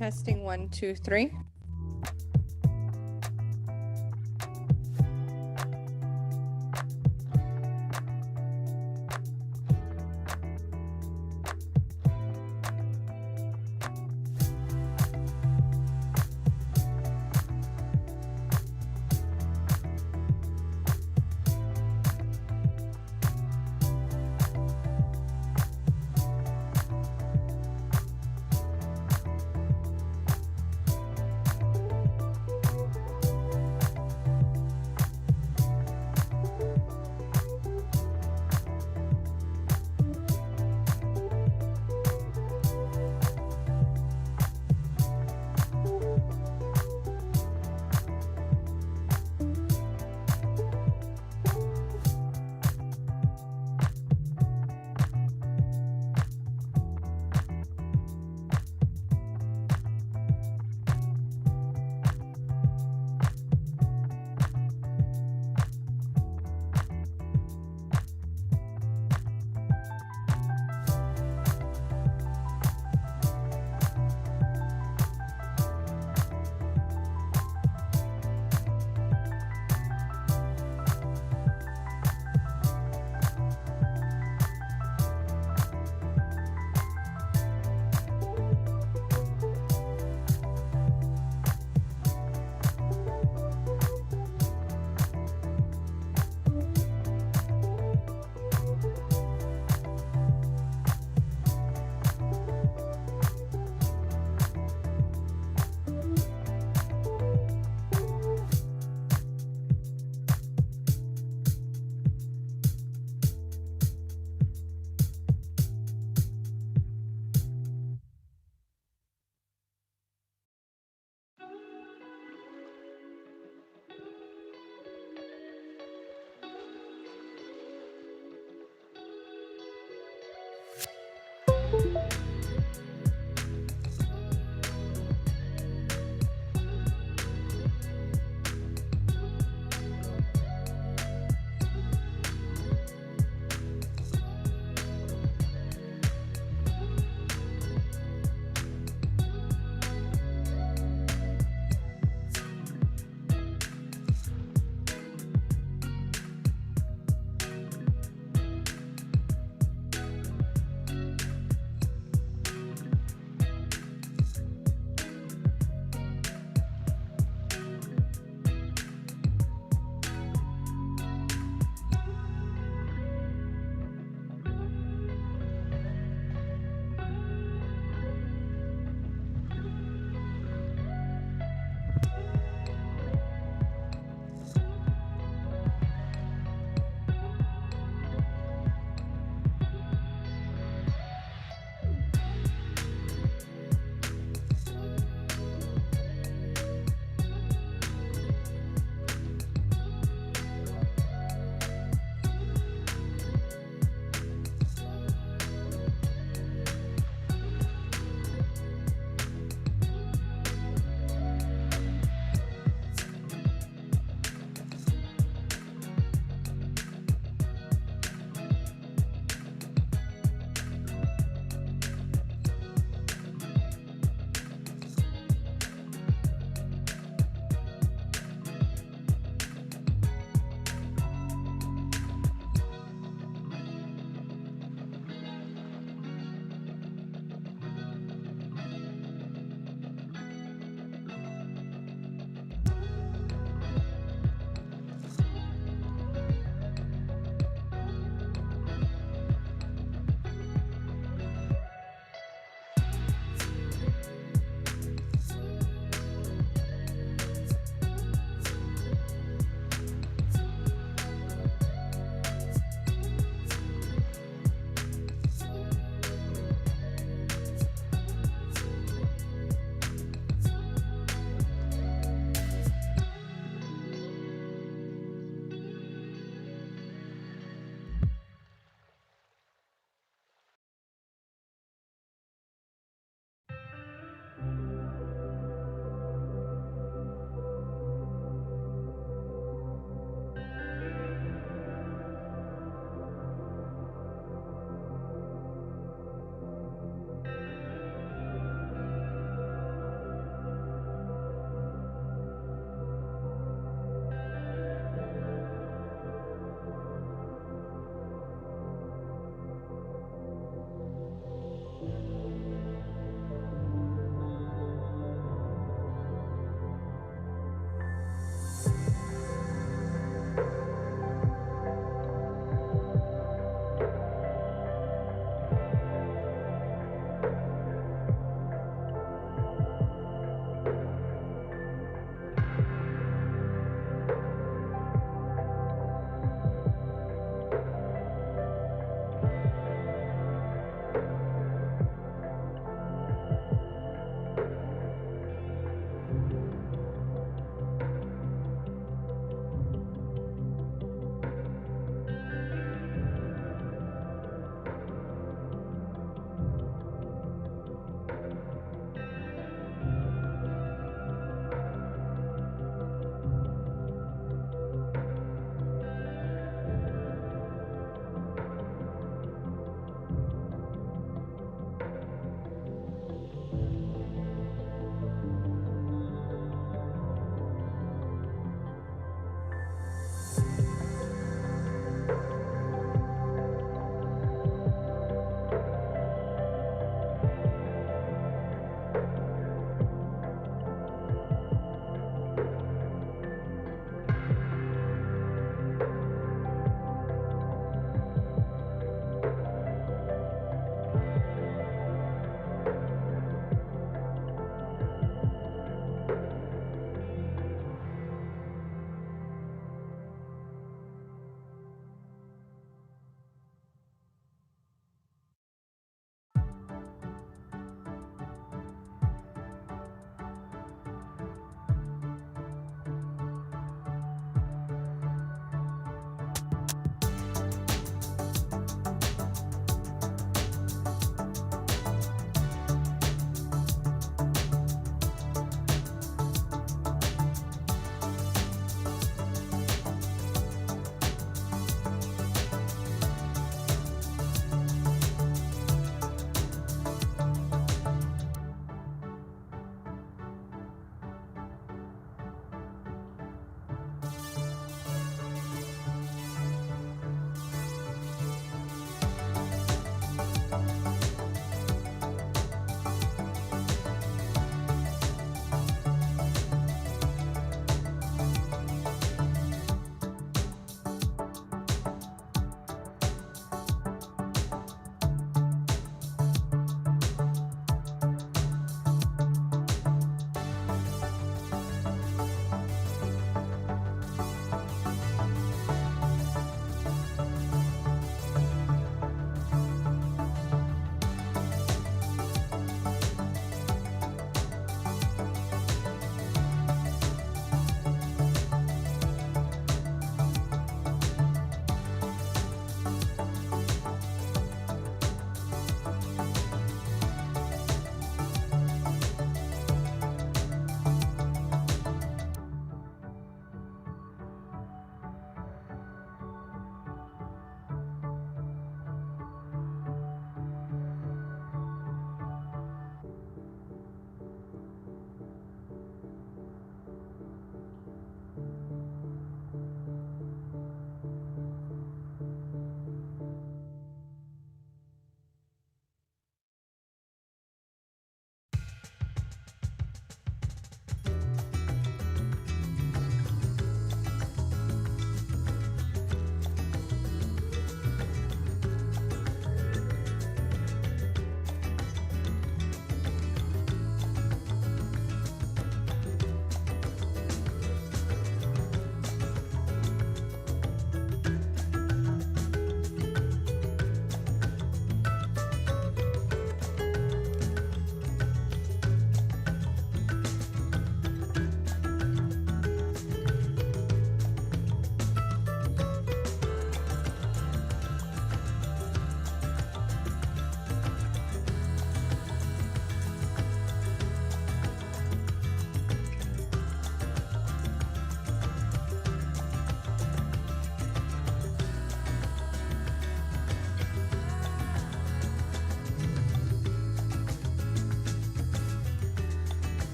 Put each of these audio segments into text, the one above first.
Testing 1, 2, 3.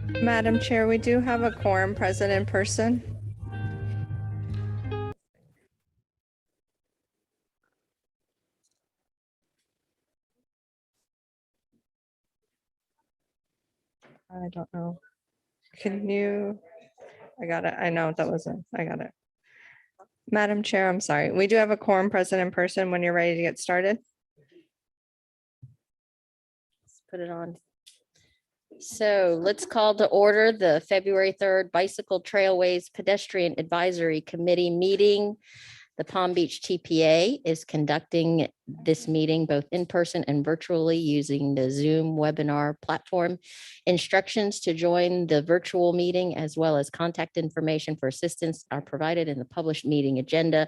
Madam Chair, we do have a quorum present in person. I don't know. Can you, I got it. I know that wasn't, I got it. Madam Chair, I'm sorry. We do have a quorum present in person when you're ready to get started. Let's put it on. So let's call to order the February 3rd Bicycle Trailways Pedestrian Advisory Committee meeting. The Palm Beach TPA is conducting this meeting both in person and virtually using the Zoom webinar platform. Instructions to join the virtual meeting as well as contact information for assistance are provided in the published meeting agenda.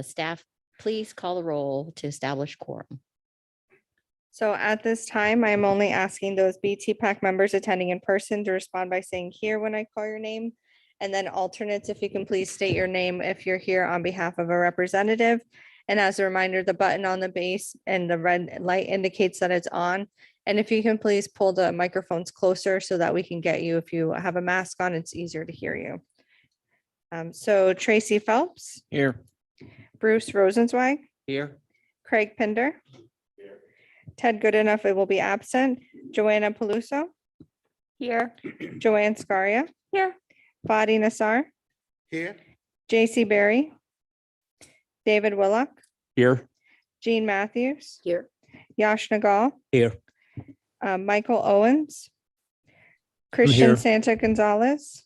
Staff, please call the roll to establish quorum. So at this time, I'm only asking those BTPAC members attending in person to respond by saying here when I call your name. And then alternates, if you can please state your name if you're here on behalf of a representative. And as a reminder, the button on the base and the red light indicates that it's on. And if you can please pull the microphones closer so that we can get you. If you have a mask on, it's easier to hear you. So Tracy Phelps, Here. Bruce Rosenzweig, Here. Craig Pinder. Ted Goodenough, it will be absent. Joanna Peluso, Here. Joanne Scaria, Here. Fadi Nassar, Here. J.C. Berry, David Willock, Here. Jean Matthews, Here. Yash Nagal, Here. Michael Owens, Christian here. Santa Gonzalez,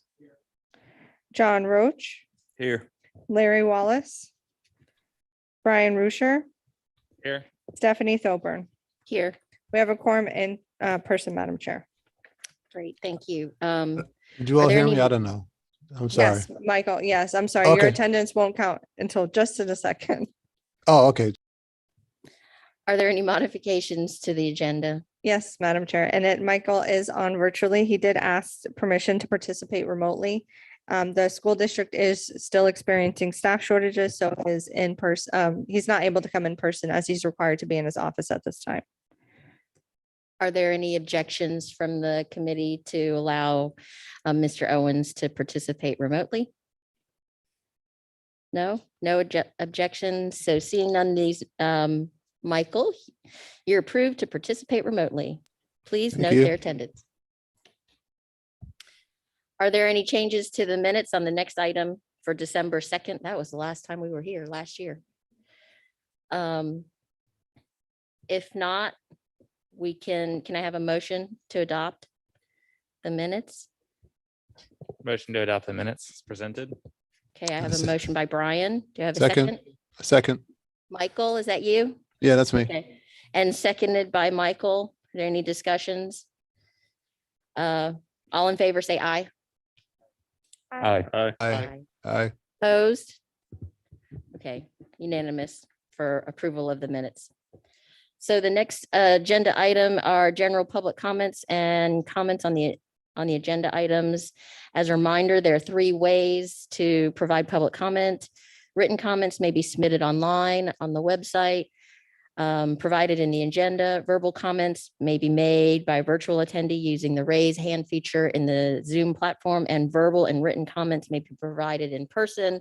John Roach, Here. Larry Wallace, Brian Rusher, Here. Stephanie Thoburn. Here. We have a quorum in person, Madam Chair. Great, thank you. Did you all there hear me? any- I don't know. I'm sorry. Yes, Michael, yes, I'm sorry. Your Okay. attendance won't count until just in a second. Oh, okay. Are there any modifications to the agenda? Yes, Madam Chair, and Michael is on virtually. He did ask permission to participate remotely. The school district is still experiencing staff shortages, so is in person. He's not able to come in person as he's required to be in his office at this time. Are there any objections from the committee to allow Mr. Owens to participate remotely? No objections. So seeing none of these, Michael, you're approved to participate remotely. Please Thank note you. their attendance. Are there any changes to the minutes on the next item for December 2nd? That was the last time we were here last year. If not, can I have a motion to adopt the minutes? Motion to adopt the minutes is presented. Okay, I have a Second. motion by Brian. Do you have a Second. second? Second. Michael, is that you? Yeah, that's me. Okay, and seconded by Michael. Are there any discussions? All in favor, say aye. Aye. Aye. Aye. Opposed? Okay, unanimous for approval of the minutes. So the next agenda item are general public comments and comments on the agenda items. As a reminder, there are 3 ways to provide public comment. Written comments may be submitted online on the website provided in the agenda. Verbal comments may be made by a virtual attendee using the raise hand feature in the Zoom platform, and verbal and written comments may be provided in person.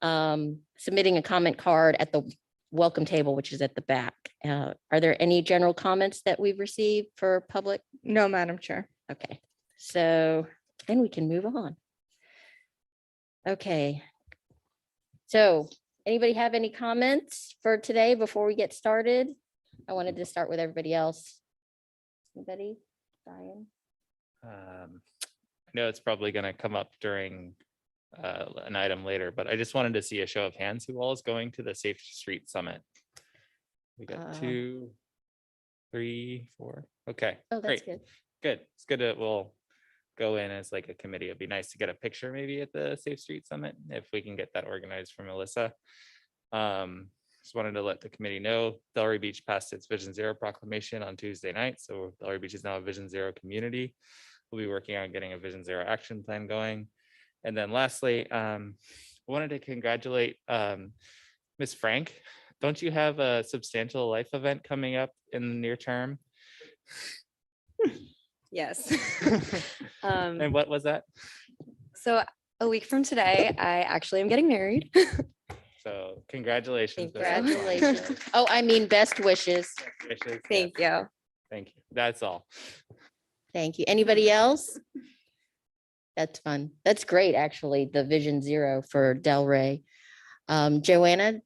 Submitting a comment card at the welcome table, which is at the back. Are there any general comments that we've received for public? No, Madam Chair. Okay, so then we can move on. Okay. So anybody have any comments for today before we get started? I wanted to start with everybody else. Anybody? Brian? I know it's probably going to come up during an item later, but I just wanted to see a show of hands. Who all is going to the Safe Street Summit? We got 2, 3, 4. Okay. Oh, that's great. good. Good. It's good to, we'll go in as like a committee. It'd be nice to get a picture maybe at the Safe Street Summit if we can get that organized for Melissa. Just wanted to let the committee know Delray Beach passed its Vision Zero proclamation on Tuesday night. So Delray Beach is now a Vision Zero community. We'll be working on getting a Vision Zero action plan going. And then lastly, I wanted to congratulate Miss Frank. Don't you have a substantial life event coming up in the near term? Yes. Um, And what was that? so a week from today, I actually am getting married. So congratulations. Miss Congratulations. Alfonso. Oh, I mean, best wishes. Wishes, Thank yes. you. Thank you. That's all. Thank you. Anybody else? That's fun. That's great, actually, the Vision Zero for Delray. Joanna,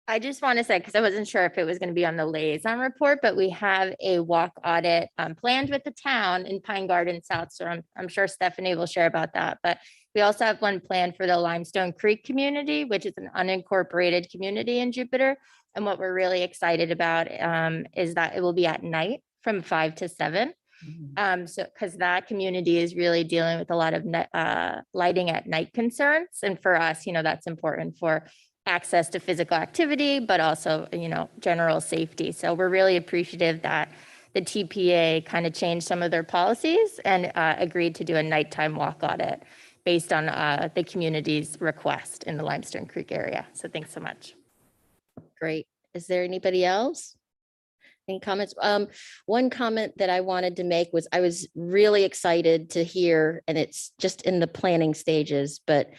I just want to say, because I wasn't sure if it was going to be on the liaison report, but we have a walk audit planned with the town in Pine Garden South. So I'm sure Stephanie will share about that. But we also have one planned for the Limestone Creek community, which is an unincorporated community in Jupiter. And what we're really excited about is that it will be at night from 5 to 7. So because that community is really dealing with a lot of lighting at night concerns. And for us, that's important for access to physical activity, but also, general safety. So we're really appreciative that the TPA kind of changed some of their policies and agreed to do a nighttime walk audit based on the community's request in the Limestone Creek area. So thanks so much. great. Is there anybody else? Any comments? One comment that I wanted to make was I was really excited to hear, and it's just in the planning stages, but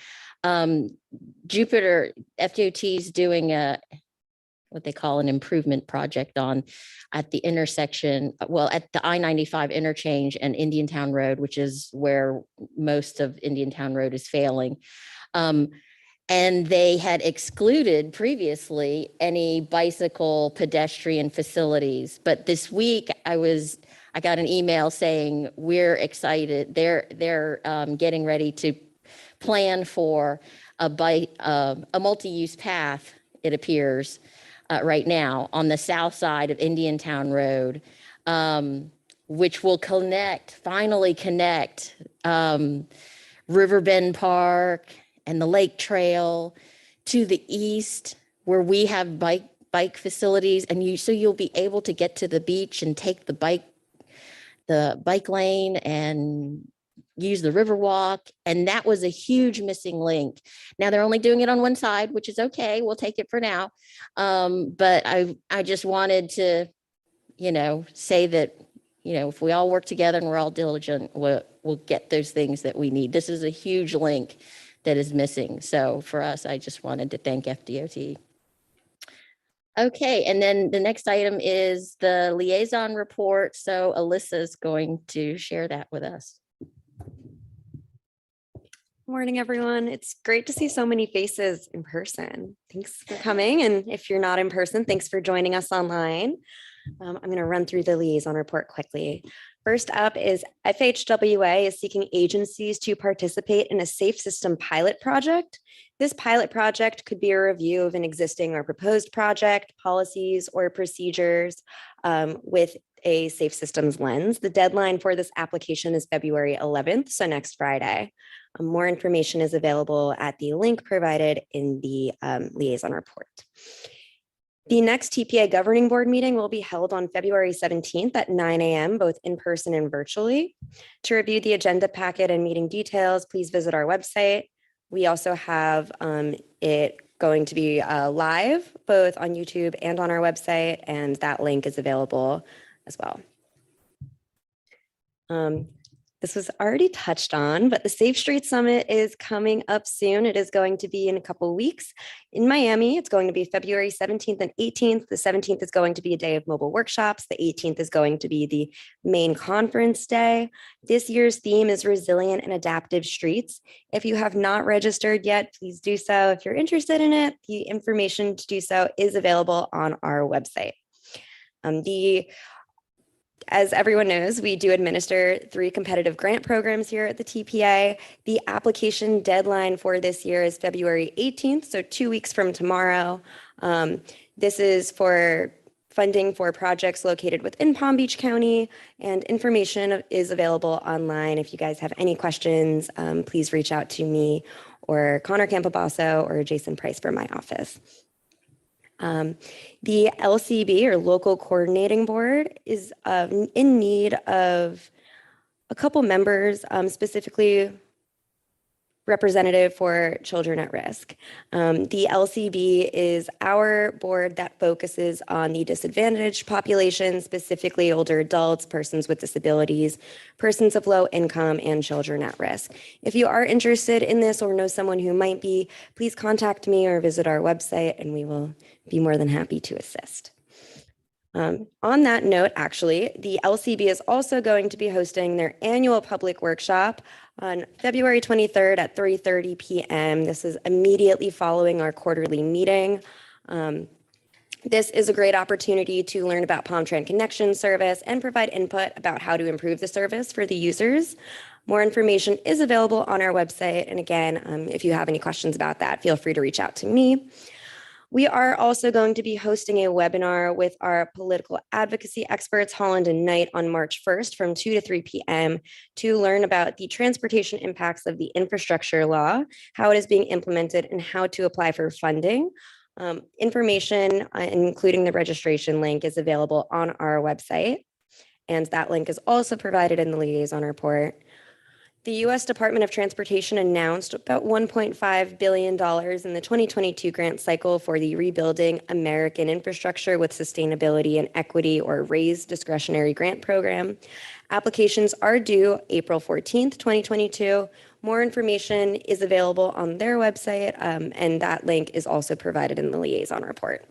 Jupiter FDOT is doing what they call an improvement project at the intersection, at the I-95 interchange and Indiantown Road, which is where most of Indiantown Road is failing. And they had excluded previously any bicycle pedestrian facilities. But this week I got an email saying we're excited. They're getting ready to plan for a multi-use path, it appears, right now on the south side of Indiantown Road, which will finally connect Riverbend Park and the Lake Trail to the east, where we have bike facilities, and so you'll be able to get to the beach and take the bike lane and use the river walk. And that was a huge missing link. Now they're only doing it on one side, which is okay. We'll take it for now. But I just wanted to, say that, if we all work together and we're all diligent, we'll get those things that we need. This is a huge link that is missing. So for us, I just wanted to thank FDOT. Okay, and then the next item is the liaison report. So Alyssa's going to share that with us. Morning, everyone. It's great to see so many faces in person. Thanks for coming. And if you're not in person, thanks for joining us online. I'm going to run through the liaison report quickly. First up is FHWA is seeking agencies to participate in a safe system pilot project. This pilot project could be a review of an existing or proposed project, policies, or procedures with a safe systems lens. The deadline for this application is February 11th, so next Friday. More information is available at the link provided in the liaison report. The next TPA governing board meeting will be held on February 17th at 9 a.m., both in person and virtually. To review the agenda packet and meeting details, please visit our website. We also have it going to be live, both on YouTube and on our website, and that link is available as well. This was already touched on, but the Safe Street Summit is coming up soon. It is going to be in a couple of weeks in Miami. It's going to be February 17th and 18th. The 17th is going to be a day of mobile workshops. The 18th is going to be the main conference day. This year's theme is resilient and adaptive streets. If you have not registered yet, please do so. If you're interested in it, the information to do so is available on our website. As everyone knows, we do administer 3 competitive grant programs here at the TPA. The application deadline for this year is February 18th, so 2 weeks from tomorrow. This is for funding for projects located within Palm Beach County, and information is available online. If you guys have any questions, please reach out to me or Connor Campobasso or Jason Price from my office. The LCB, or Local Coordinating Board, is in need of a couple members, specifically representative for children at risk. The LCB is our board that focuses on the disadvantaged population, specifically older adults, persons with disabilities, persons of low income, and children at risk. If you are interested in this or know someone who might be, please contact me or visit our website and we will be more than happy to assist. On that note, actually, the LCB is also going to be hosting their annual public workshop on February 23rd at 3:30 p.m. This is immediately following our quarterly meeting. This is a great opportunity to learn about Palm Tran Connection service and provide input about how to improve the service for the users. More information is available on our website. And again, if you have any questions about that, feel free to reach out to me. We are also going to be hosting a webinar with our political advocacy experts, Holland and Knight, on March 1st from 2 to 3 p.m. to learn about the transportation impacts of the infrastructure law, how it is being implemented, and how to apply for funding. Information, including the registration link, is available on our website. And that link is also provided in the liaison report. The U.S. Department of Transportation announced about $1.5 billion in the 2022 grant cycle for the Rebuilding American Infrastructure with Sustainability and Equity, or RAISE discretionary grant program. Applications are due April 14th, 2022. More information is available on their website, and that link is also provided in the liaison report.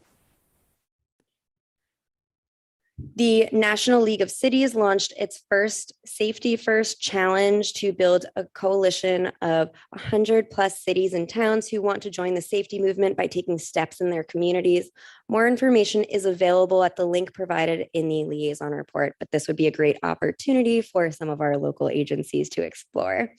The National League of Cities launched its first Safety First Challenge to build a coalition of 100 plus cities and towns who want to join the safety movement by taking steps in their communities. More information is available at the link provided in the liaison report, but this would be a great opportunity for some of our local agencies to explore.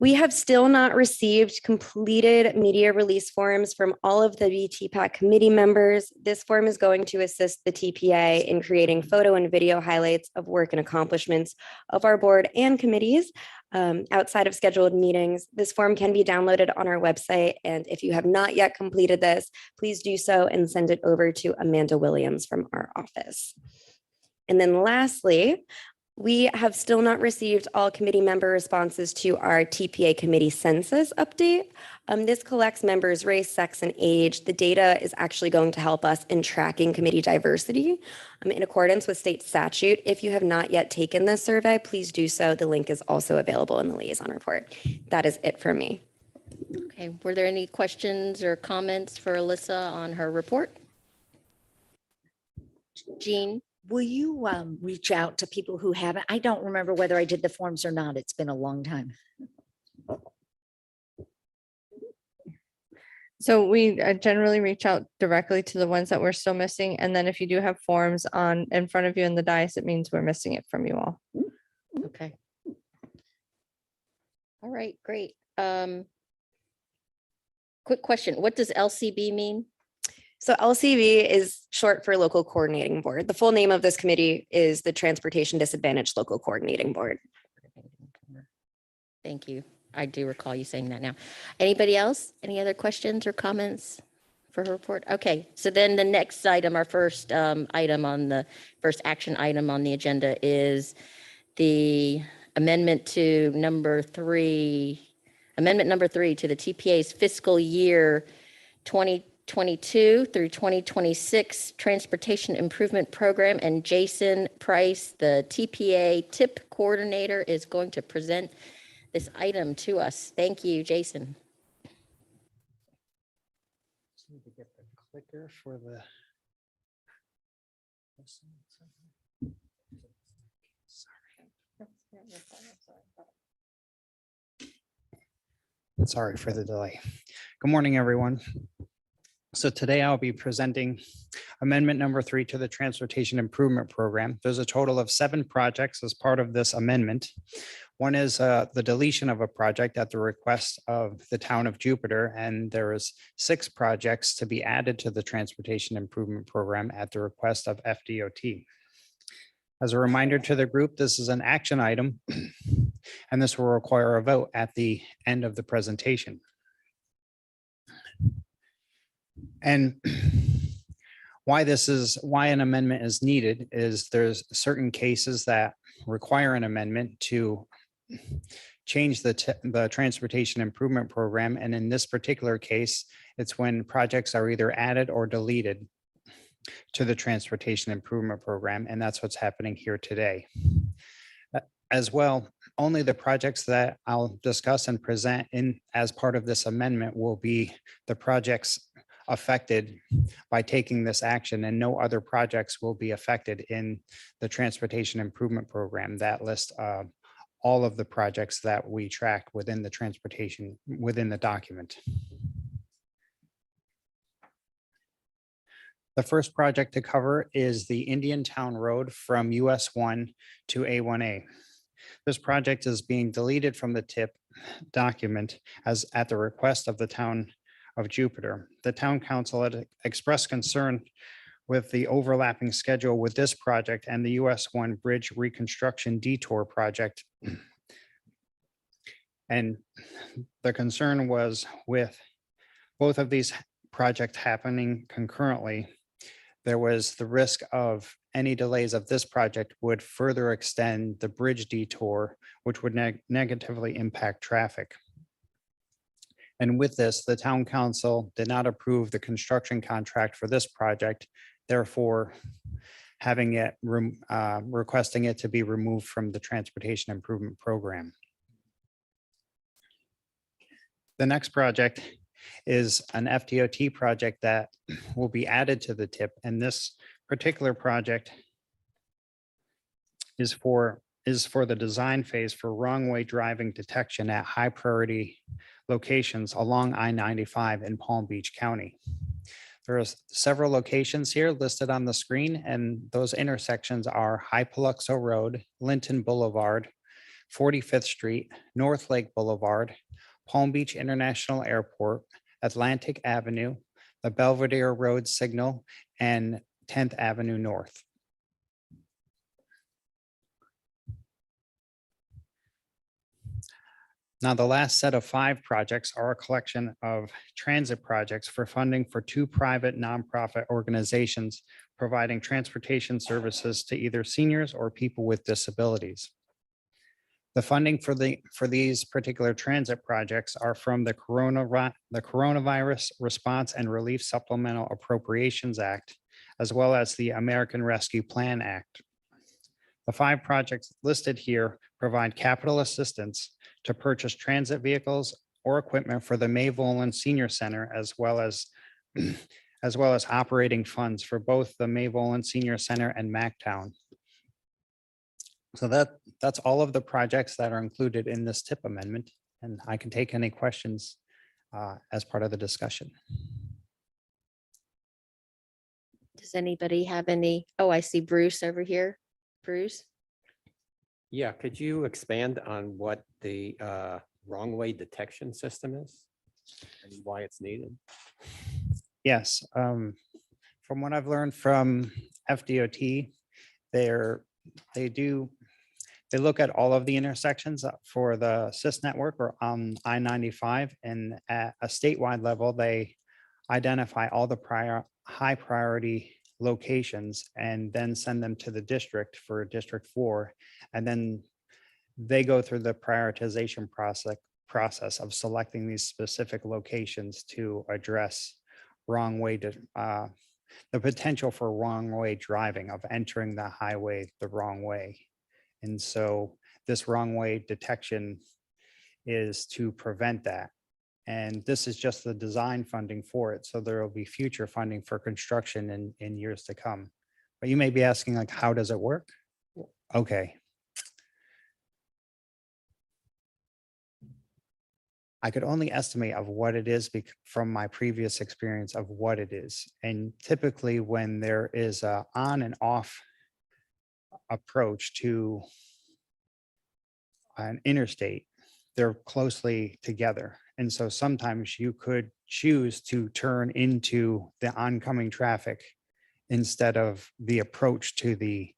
We have still not received completed media release forms from all of the BTPAC committee members. This form is going to assist the TPA in creating photo and video highlights of work and accomplishments of our board and committees outside of scheduled meetings. This form can be downloaded on our website, and if you have not yet completed this, please do so and send it over to Amanda Williams from our office. And then lastly, we have still not received all committee member responses to our TPA committee census update. This collects members' race, sex, and age. The data is actually going to help us in tracking committee diversity in accordance with state statute. If you have not yet taken this survey, please do so. The link is also available in the liaison report. That is it for me. Okay, were there any questions or comments for Alyssa on her report? Jean? Will you reach out to people who haven't? I don't remember whether I did the forms or not. It's been a long time. So we generally reach out directly to the ones that we're still missing. And then if you do have forms on in front of you in the dais, it means we're missing it from you all. Okay. All right, great. Quick question. What does LCB mean? So LCB is short for Local Coordinating Board. The full name of this committee is the Transportation Disadvantaged Local Coordinating Board. Thank you. I do recall you saying that now. Anybody else? Any other questions or comments for her report? Okay, so then the next item, our first item on the first action item on the agenda is the amendment number three to the TPA's fiscal year 2022 through 2026 Transportation Improvement Program, and Jason Price, the TPA TIP Coordinator, is going to present this item to us. Thank you, Jason. Just need to get the clicker for the. Sorry for the delay. Good morning, everyone. So today I'll be presenting amendment number 3 to the Transportation Improvement Program. There's a total of 7 projects as part of this amendment. One is the deletion of a project at the request of the town of Jupiter, and there is 6 projects to be added to the Transportation Improvement Program at the request of FDOT. As a reminder to the group, this is an action item, and this will require a vote at the end of the presentation. And why an amendment is needed is there's certain cases that require an amendment to change the transportation improvement program. And in this particular case, it's when projects are either added or deleted to the transportation improvement program. And that's what's happening here today. As well, only the projects that I'll discuss and present in as part of this amendment will be the projects affected by taking this action, and no other projects will be affected in the transportation improvement program. That lists all of the projects that we track within the transportation, within the document. The first project to cover is the Indian Town Road from US 1 to A1A. This project is being deleted from the TIP document as at the request of the town of Jupiter. The town council had expressed concern with the overlapping schedule with this project and the US 1 Bridge Reconstruction Detour project. And the concern was with both of these projects happening concurrently, there was the risk of any delays of this project would further extend the bridge detour, which would negatively impact traffic. And with this, the town council did not approve the construction contract for this project, therefore having it, requesting it to be removed from the transportation improvement program. The next project is an FDOT project that will be added to the TIP. And this particular project is for the design phase for wrong way driving detection at high priority locations along I-95 in Palm Beach County. There are several locations here listed on the screen, and those intersections are High Paluxo Road, Linton Boulevard, 45th Street, North Lake Boulevard, Palm Beach International Airport, Atlantic Avenue, the Belvedere Road Signal, and 10th Avenue North. Now, the last set of 5 projects are a collection of transit projects for funding for 2 private nonprofit organizations providing transportation services to either seniors or people with disabilities. The funding for these particular transit projects are from the Coronavirus Response and Relief Supplemental Appropriations Act, as well as the American Rescue Plan Act. The 5 projects listed here provide capital assistance to purchase transit vehicles or equipment for the May Volan Senior Center, as well as operating funds for both the May Volan Senior Center and Mactown. So that's all of the projects that are included in this TIP amendment, and I can take any questions as part of the discussion. Does anybody have any? Oh, I see Bruce over here. Bruce? Yeah, could you expand on what the wrong way detection system is and why it's needed? Yes, from what I've learned from FDOT, they look at all of the intersections for the SIS network or on I-95, and at a statewide level, they identify all the high priority locations and then send them to the district for District 4. And then they go through the prioritization process of selecting these specific locations to address wrong way the potential for wrong way driving, of entering the highway the wrong way. And so this wrong way detection is to prevent that. And this is just the design funding for it. So there will be future funding for construction in years to come. But you may be asking, like, how does it work? Okay. I could only estimate of what it is from my previous experience of what it is. And typically when there is a on and off approach to an interstate, they're closely together. And so sometimes you could choose to turn into the oncoming traffic instead of the approach to the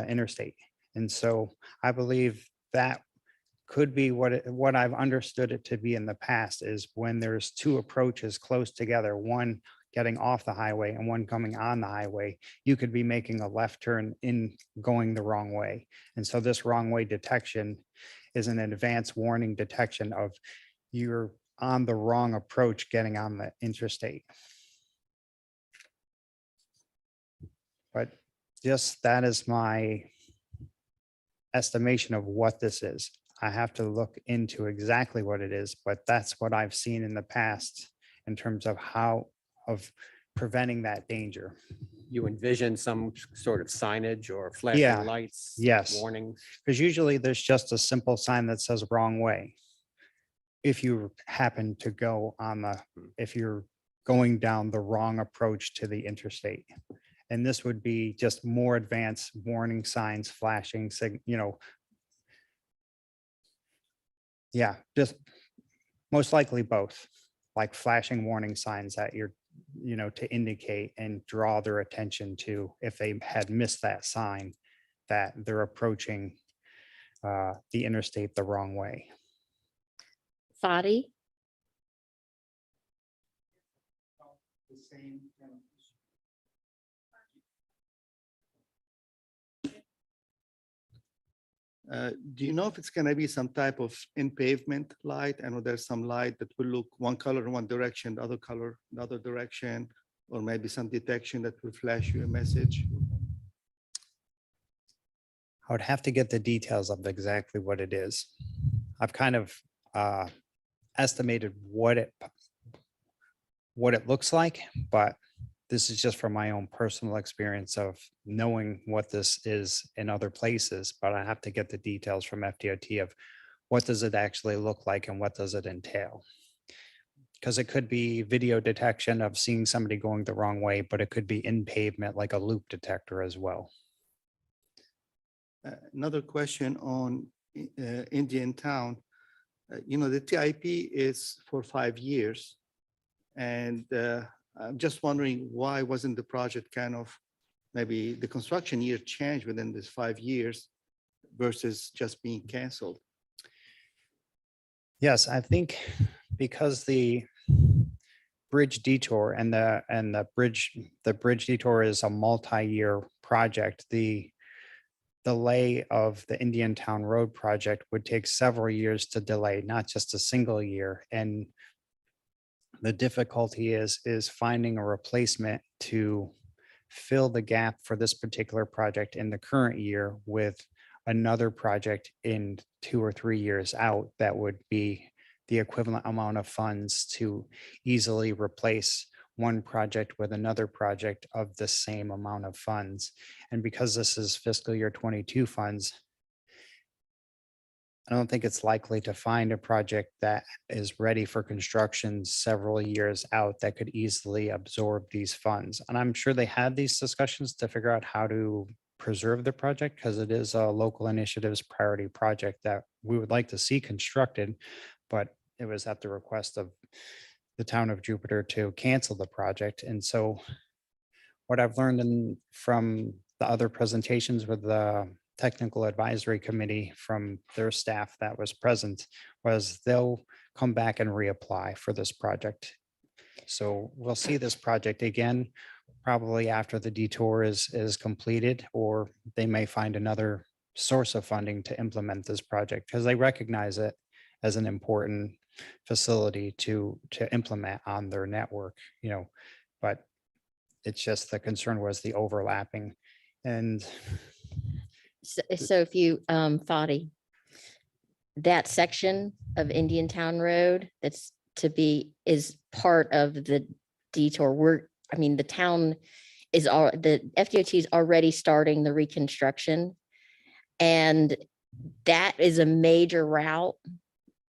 interstate. And so I believe that could be what I've understood it to be in the past, is when there's 2 approaches close together, one getting off the highway and one coming on the highway, you could be making a left turn in going the wrong way. And so this wrong way detection is an advanced warning detection of you're on the wrong approach getting on the interstate. But just that is my estimation of what this is. I have to look into exactly what it is, but that's what I've seen in the past in terms of of preventing that danger. You envision some sort of signage or Yeah, flashing lights? yes. Warnings? Because usually there's just a simple sign that says wrong way. If you happen to go on if you're going down the wrong approach to the interstate. And this would be just more advanced warning signs, flashing, yeah, just most likely both, like flashing warning signs that you're, to indicate and draw their attention to if they had missed that sign that they're approaching the interstate the wrong way. Fadi? Do you know if it's gonna be some type of in pavement light? I know there's some light that will look one color in one direction, the other color, the other direction, or maybe some detection that will flash you a message. I would have to get the details of exactly what it is. I've kind of estimated what it looks like, but this is just from my own personal experience of knowing what this is in other places, but I have to get the details from FDOT of what does it actually look like and what does it entail? Because it could be video detection of seeing somebody going the wrong way, but it could be in pavement like a loop detector as well. Another question on Indian Town. The TIP is for 5 years. And I'm just wondering why wasn't the project kind of, maybe the construction year changed within this 5 years versus just being canceled? Yes, I think because the bridge detour and the bridge detour is a multi-year project, the delay of the Indian Town Road project would take several years to delay, not just a single year. And the difficulty is finding a replacement to fill the gap for this particular project in the current year with another project in 2 or 3 years out that would be the equivalent amount of funds to easily replace one project with another project of the same amount of funds. And because this is fiscal year 22 funds, I don't think it's likely to find a project that is ready for construction several years out that could easily absorb these funds. And I'm sure they had these discussions to figure out how to preserve the project because it is a local initiatives priority project that we would like to see constructed, but it was at the request of the town of Jupiter to cancel the project. And so what I've learned from the other presentations with the technical advisory committee from their staff that was present was they'll come back and reapply for this project. So we'll see this project again, probably after the detour is completed, or they may find another source of funding to implement this project because they recognize it as an important facility to implement on their network, but it's just the concern was the overlapping. And So if you, Fadi, that section of Indian Town Road is part of the detour. The town the FDOT is already starting the reconstruction. And that is a major route,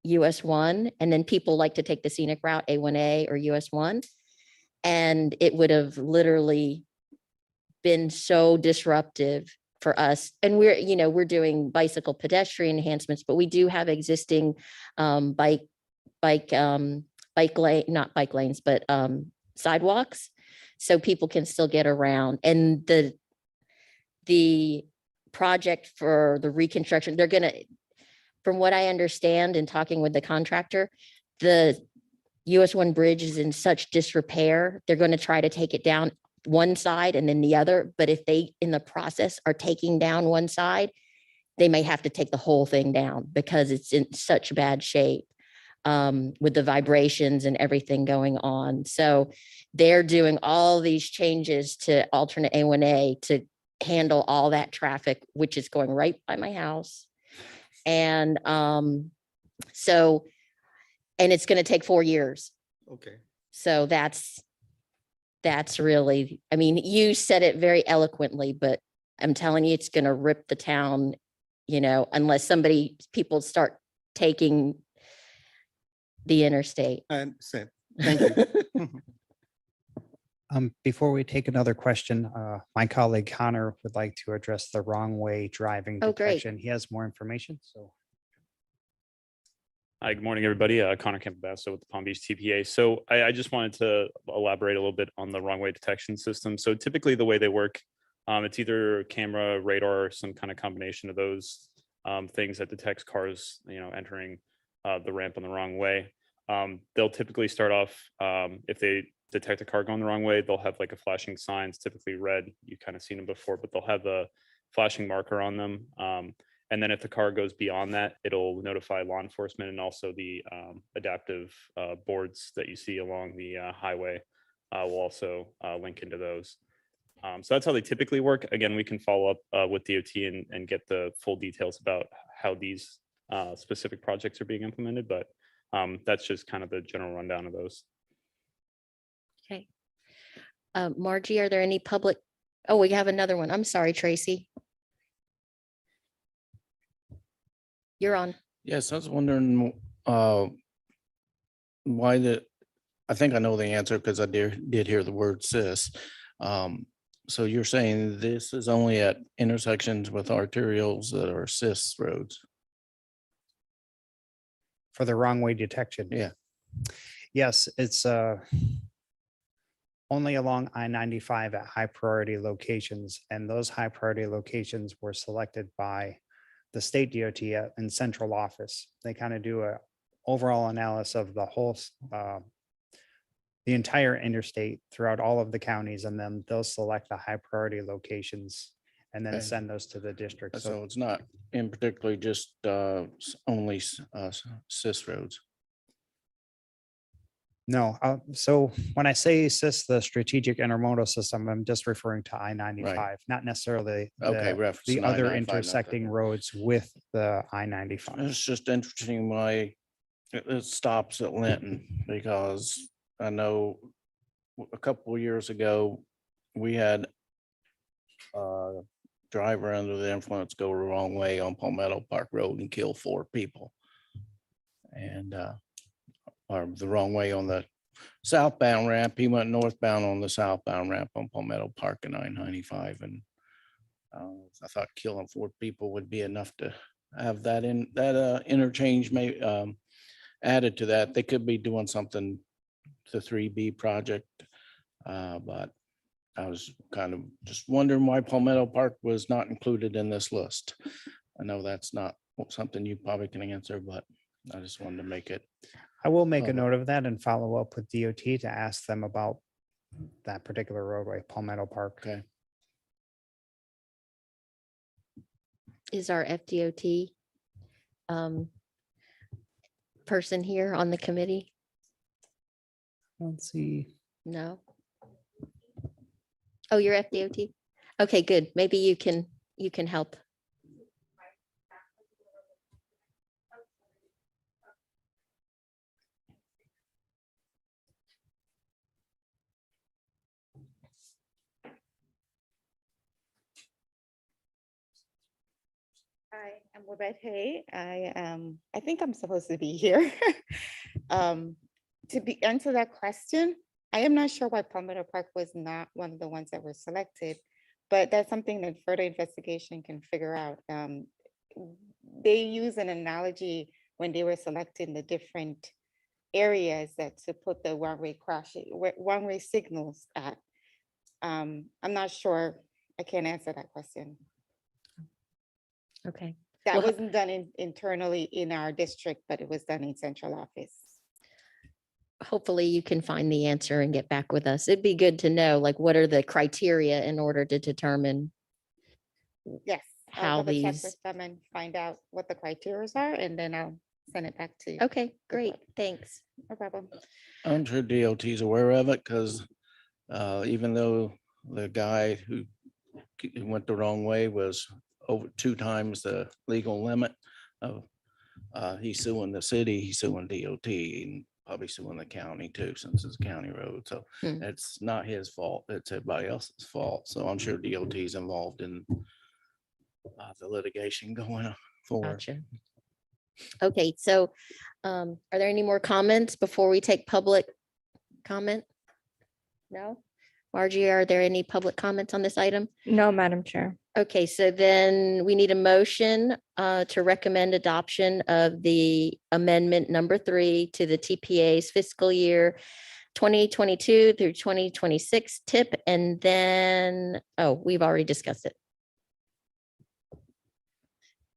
US 1, and then people like to take the scenic route, A1A or US 1. And it would have literally been so disruptive for us. And we're doing bicycle pedestrian enhancements, but we do have existing bike lane, not bike lanes, but sidewalks. So people can still get around. And the project for the reconstruction, they're gonna, from what I understand in talking with the contractor, the US one bridge is in such disrepair, they're going to try to take it down one side and then the other. But if they, in the process, are taking down one side, they may have to take the whole thing down because it's in such bad shape with the vibrations and everything going on. So they're doing all these changes to alternate A1A to handle all that traffic, which is going right by my house. And so, and it's going to take 4 years. Okay. So that's really, I mean, you said it very eloquently, but I'm telling you, it's going to rip the town, you know, unless people start taking the interstate. And same. Thank you. Before we take another question, my colleague Connor would like to address the wrong way driving Oh, great. detection. He has more information, so. Hi, good morning, everybody. Connor Campabasso with the Palm Beach TPA. So I just wanted to elaborate a little bit on the wrong way detection system. So typically the way they work, it's either camera, radar, or some kind of combination of those things that detects cars, you know, entering the ramp on the wrong way. They'll typically start off, if they detect a car going the wrong way, they'll have like a flashing sign. It's typically red. You've kind of seen them before, but they'll have a flashing marker on them. And then if the car goes beyond that, it'll notify law enforcement, and also the adaptive boards that you see along the highway will also link into those. So that's how they typically work. Again, we can follow up with DOT and get the full details about how these specific projects are being implemented, but that's just kind of the general rundown of those. Okay. Margie, are there any public? Oh, we have another one. I'm sorry, Tracy. You're on. Yes, I was wondering why I think I know the answer because I did hear the word cis. So you're saying this is only at intersections with arterials that are cis roads? For the wrong way detection. Yeah. Yes, it's only along I-95 at high priority locations, and those high priority locations were selected by the state DOT in central office. They kind of do a overall analysis of the whole, the entire interstate throughout all of the counties, and then they'll select the high priority locations and then Okay. send those to the district. So it's not in particularly just only cis roads. No, so when I say CIS, the strategic intermodal system, I'm just referring to I-95, not necessarily Okay, the referencing other I-95, not intersecting that. roads with the I-95. It's just interesting why it stops at Linton, because I know a couple of years ago, we had a driver under the influence go the wrong way on Palmetto Park Road and kill 4 people. And or the wrong way on the southbound ramp. He went northbound on the southbound ramp on Palmetto Park and I-95. And I thought killing 4 people would be enough to have that interchange added to that. They could be doing something to 3B project, but I was kind of just wondering why Palmetto Park was not included in this list. I know that's not something you probably can answer, but I just wanted to make it. I will make a public. note of that and follow up with DOT to ask them about that particular roadway, Palmetto Park. Okay. Is our FDOT person here on the committee? Let's see. No. Oh, you're FDOT? Okay, good. Maybe you can help. Hi, I'm Wabette Hay. I think I'm supposed to be here. To answer that question, I am not sure why Palmetto Park was not one of the ones that were selected, but that's something that further investigation can figure out. They use an analogy when they were selecting the different areas that to put the one-way signals at. I'm not sure. I can't answer that question. Okay. That Well, wasn't done internally in our district, but it was done in central office. hopefully you can find the answer and get back with us. It'd be good to know, like, what are the criteria in order to determine Yes. how I'll double check these. with them and find out what the criteria are, and then I'll send it back to you. Okay, great. Thanks. No problem. I'm sure DOT's aware of it because even though the guy who went the wrong way was over 2 times the legal limit of, he's suing the city, he's suing DOT, and probably suing the county too, since it's a county road. So Hmm. it's not his fault, it's everybody else's fault. So I'm sure DOT's involved in the litigation going forward. Gotcha. Okay, so are there any more comments before we take public comment? No? Margie, are there any public comments on this item? No, Madam Chair. Okay, so then we need a motion to recommend adoption of the amendment number 3 to the TPA's fiscal year 2022 through 2026 tip, and then, oh, we've already discussed it.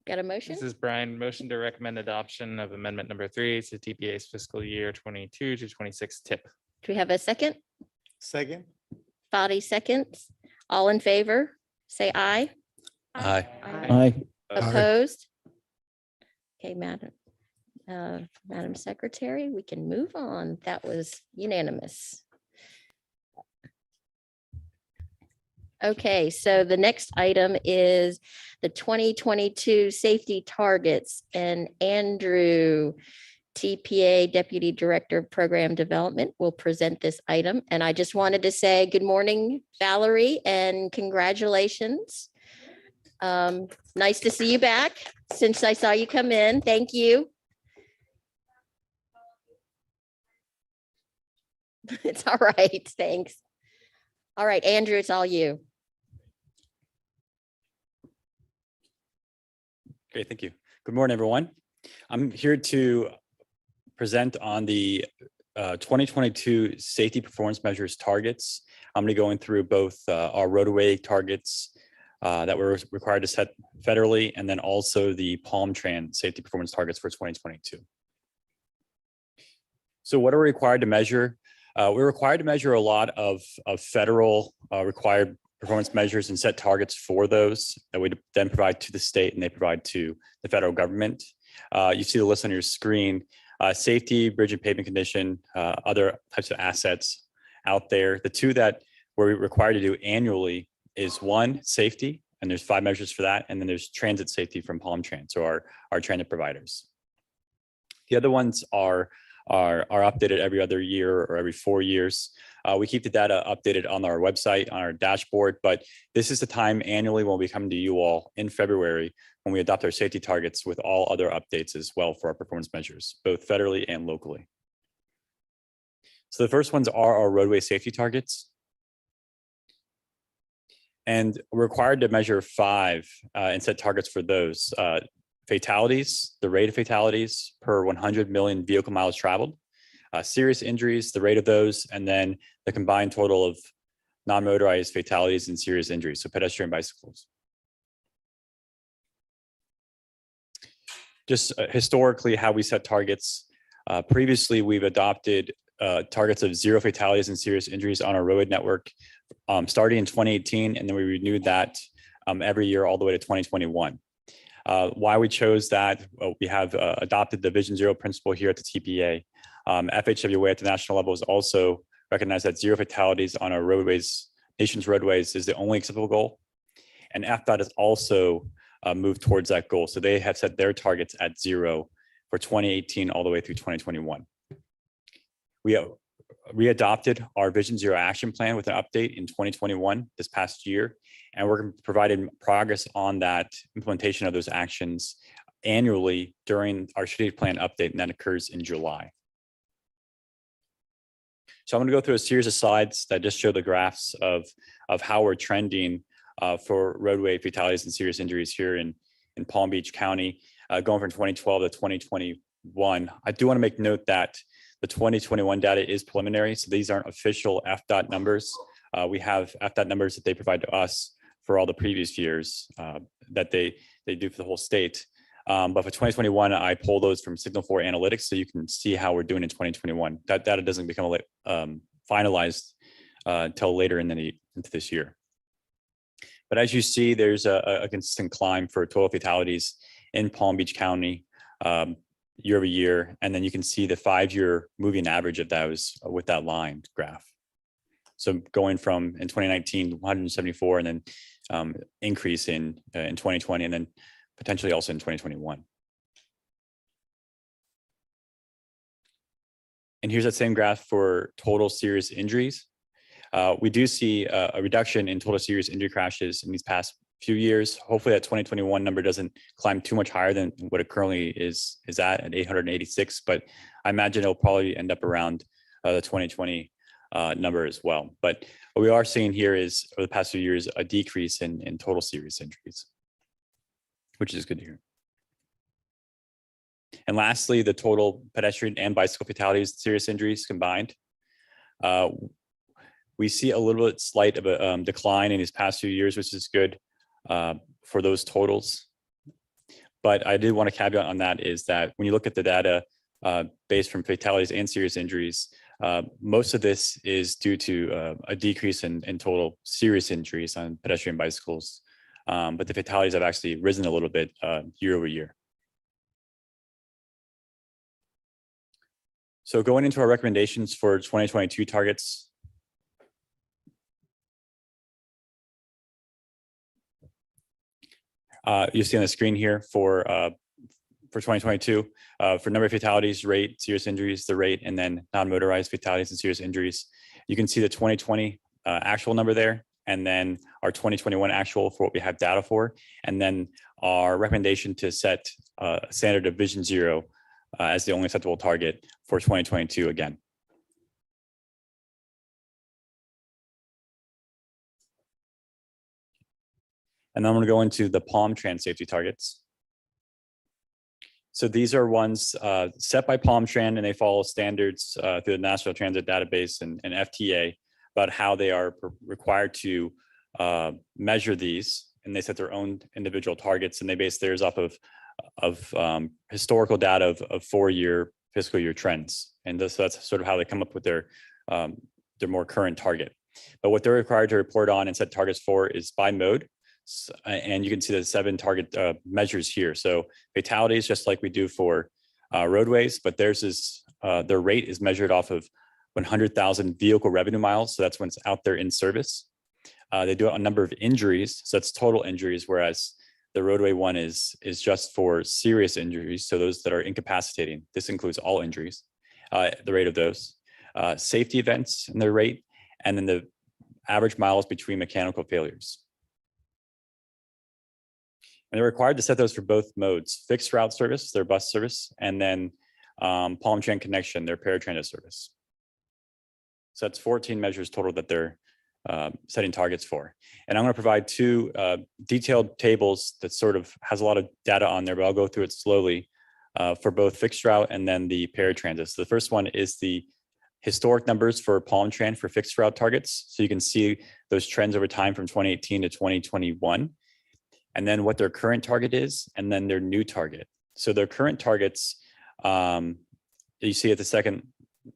Got a motion? This is Brian. Motion to recommend adoption of amendment number 3 to TPA's fiscal year 22 to 26 tip. Do we have a second? Second. Body seconds. All in favor, say aye. Aye. Aye. Opposed? Okay, Madam Secretary, we can move on. That was unanimous. Okay, so the next item is the 2022 safety targets, and Andrew, TPA Deputy Director of Program Development, will present this item. And I just wanted to say good morning, Valerie, and congratulations. Nice to see you back since I saw you come in. Thank you. It's all right. Thanks. All right, Andrew, it's all you. Great, thank you. Good morning, everyone. I'm here to present on the 2022 safety performance measures targets. I'm going to go in through both our roadway targets that we're required to set federally, and then also the Palm Tran safety performance targets for 2022. So what are we required to measure? We're required to measure a lot of federal required performance measures and set targets for those that we then provide to the state and they provide to the federal government. You see the list on your screen: safety, bridge and pavement condition, other types of assets out there. The two that we're required to do annually is 1, safety, and there's 5 measures for that. And then there's transit safety from Palm Tran, so our transit providers. The other ones are updated every other year or every 4 years. We keep the data updated on our website, on our dashboard, but this is the time annually when we come to you all in February when we adopt our safety targets with all other updates as well for our performance measures, both federally and locally. So the first ones are our roadway safety targets. And we're required to measure 5 and set targets for those. Fatalities, the rate of fatalities per 100 million vehicle miles traveled, serious injuries, the rate of those, and then the combined total of non-motorized fatalities and serious injuries, so pedestrian bicycles. Just historically, how we set targets. Previously, we've adopted targets of 0 fatalities and serious injuries on our road network starting in 2018, and then we renewed that every year all the way to 2021. Why we chose that, we have adopted the Vision Zero principle here at the TPA. FHWA at the national level has also recognized that 0 fatalities on our roadways, nation's roadways, is the only acceptable goal. And FDOT has also moved towards that goal. So they have set their targets at 0 for 2018 all the way through 2021. We readopted our Vision Zero action plan with an update in 2021, this past year, and we're providing progress on that implementation of those actions annually during our strategic plan update, and that occurs in July. So I'm going to go through a series of slides that just show the graphs of how we're trending for roadway fatalities and serious injuries here in Palm Beach County, going from 2012 to 2021. I do want to make note that the 2021 data is preliminary, so these aren't official FDOT numbers. We have FDOT numbers that they provide to us for all the previous years that they do for the whole state. But for 2021, I pull those from Signal 4 Analytics, so you can see how we're doing in 2021. That data doesn't become finalized until later into this year. But as you see, there's a consistent climb for total fatalities in Palm Beach County year over year. And then you can see the 5-year moving average of those with that line graph. So going from in 2019, 174, and then increase in 2020, and then potentially also in 2021. And here's that same graph for total serious injuries. We do see a reduction in total serious injury crashes in these past few years. Hopefully that 2021 number doesn't climb too much higher than what it currently is at 886, but I imagine it'll probably end up around the 2020 number as well. But what we are seeing here is over the past few years, a decrease in total serious injuries, which is good to hear. And lastly, the total pedestrian and bicycle fatalities, serious injuries combined. We see a little bit slight of a decline in these past few years, which is good for those totals. But I did want to caveat on that is that when you look at the data based from fatalities and serious injuries, most of this is due to a decrease in total serious injuries on pedestrian bicycles. But the fatalities have actually risen a little bit year over year. So going into our recommendations for 2022 targets. You see on the screen here for 2022, for number of fatalities, rate, serious injuries, the rate, and then non-motorized fatalities and serious injuries. You can see the 2020 actual number there, and then our 2021 actual for what we have data for, and then our recommendation to set standard of vision 0 as the only acceptable target for 2022 again. And then I'm going to go into the Palm Trans safety targets. So these are ones set by Palm Trans, and they follow standards through the National Transit Database and FTA about how they are required to measure these. And they set their own individual targets, and they base theirs off of historical data of 4-year fiscal year trends. And so that's sort of how they come up with their more current target. But what they're required to report on and set targets for is by mode. And you can see the 7 target measures here. So fatalities, just like we do for roadways, but theirs is their rate is measured off of 100,000 vehicle revenue miles. So that's when it's out there in service. They do it on number of injuries. So that's total injuries, whereas the roadway one is just for serious injuries. So those that are incapacitating. This includes all injuries, the rate of those. Safety events and their rate, and then the average miles between mechanical failures. And they're required to set those for both modes: fixed route service, their bus service, and then Palm Trans Connection, their paratransit service. So that's 14 measures total that they're setting targets for. And I'm going to provide 2 detailed tables that sort of has a lot of data on there, but I'll go through it slowly for both fixed route and then the paratransit. So the first one is the historic numbers for Palm Trans for fixed route targets. So you can see those trends over time from 2018 to 2021. And then what their current target is, and then their new target. So their current targets, you see at the second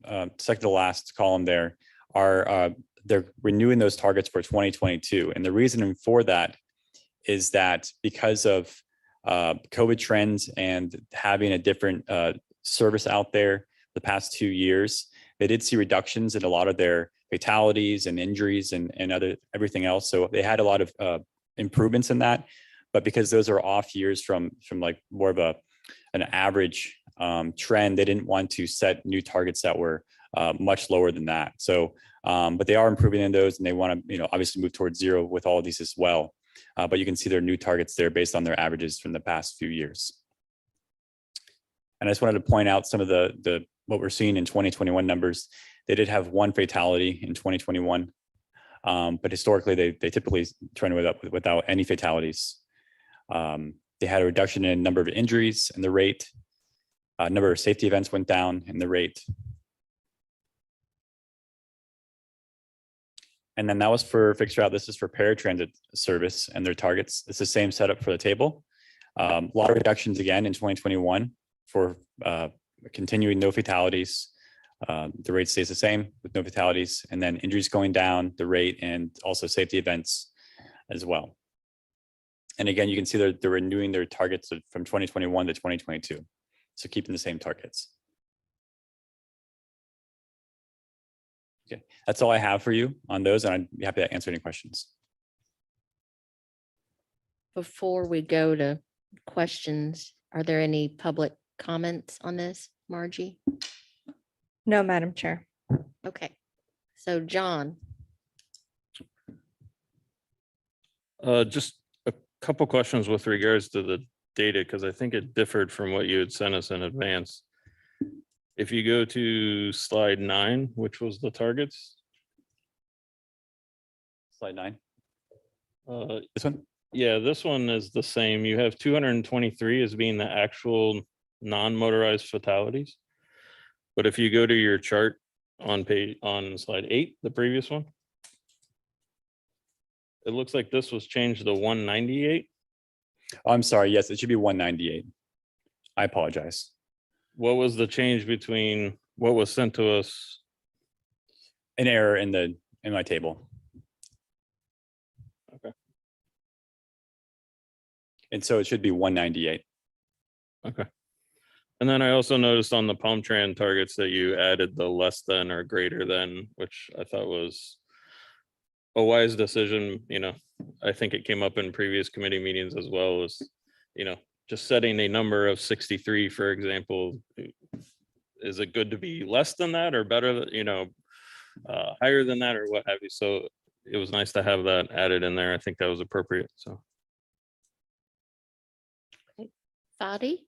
to last column there, are they're renewing those targets for 2022. And the reason for that is that because of COVID trends and having a different service out there the past 2 years, they did see reductions in a lot of their fatalities and injuries and everything else. So they had a lot of improvements in that. But because those are off years from like more of an average trend, they didn't want to set new targets that were much lower than that. So, but they are improving in those, and they want to, obviously move towards 0 with all of these as well. But you can see their new targets there based on their averages from the past few years. And I just wanted to point out some of the what we're seeing in 2021 numbers. They did have 1 fatality in 2021, but historically they typically trend without any fatalities. They had a reduction in number of injuries and the rate. Number of safety events went down and the rate. And then that was for fixed route. This is for paratransit service and their targets. It's the same setup for the table. A lot of reductions again in 2021 for continuing no fatalities. The rate stays the same with no fatalities, and then injuries going down, the rate, and also safety events as well. And again, you can see they're renewing their targets from 2021 to 2022. So keeping the same targets. Okay, that's all I have for you on those, and I'd be happy to answer any questions. Before we go to questions, are there any public comments on this, Margie? No, Madam Chair. Okay, so John, Just a couple questions with regards to the data, because I think it differed from what you had sent us in advance. If you go to slide 9, which was the targets. Slide 9. This one? Yeah, this one is the same. You have 223 as being the actual non-motorized fatalities. But if you go to your chart on slide 8, the previous one, it looks like this was changed to 198. Oh, I'm sorry. Yes, it should be 198. I apologize. What was the change between what was sent to us? An error in my table. Okay. And so it should be 198. Okay. And then I also noticed on the Palm Tran targets that you added the less than or greater than, which I thought was a wise decision. You know, I think it came up in previous committee meetings as well as, you know, just setting a number of 63, for example. Is it good to be less than that or better, you know, higher than that or what have you? So it was nice to have that added in there. I think that was appropriate. So. Fadi?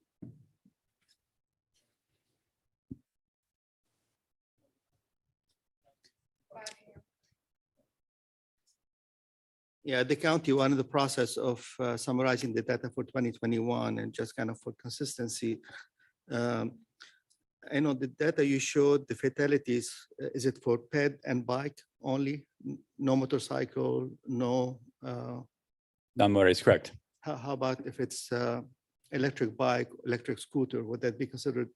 Yeah, the county, we're in the process of summarizing the data for 2021 and just kind of for consistency. I know the data you showed, the fatalities, is it for ped and bike only? No motorcycle, no? Non-motorized, correct. How about if it's electric bike, electric scooter? Would that be considered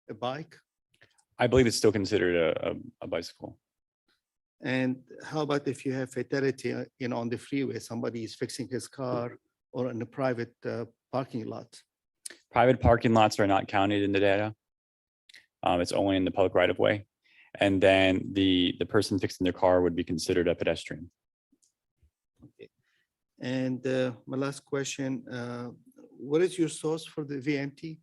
a bike? I believe it's still considered a bicycle. And how about if you have fatality, on the freeway, somebody is fixing his car or in a private parking lot? Private parking lots are not counted in the data. It's only in the public right of way. And then the person fixing their car would be considered a pedestrian. Okay. And my last question, what is your source for the VMT?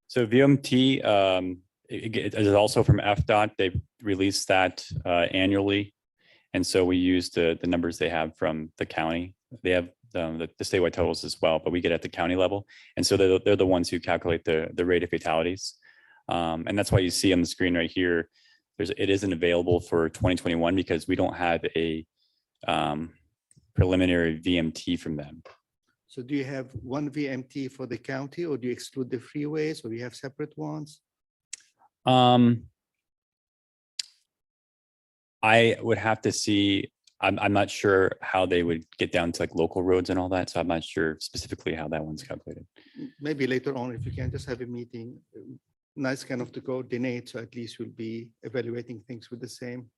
So VMT it is also from FDOT. They release that annually. And so we use the numbers they have from the county. They have the statewide totals as well, but we get at the county level. And so they're the ones who calculate the rate of fatalities. And that's why you see on the screen right here, it isn't available for 2021 because we don't have a preliminary VMT from them. So do you have one VMT for the county or do you exclude the freeways or do you have separate ones? I would have to see, I'm not sure how they would get down to like local roads and all that. So I'm not sure specifically how that one's calculated. Maybe later on, if you can just have a meeting, nice kind of to coordinate. So at least we'll be evaluating things with the same,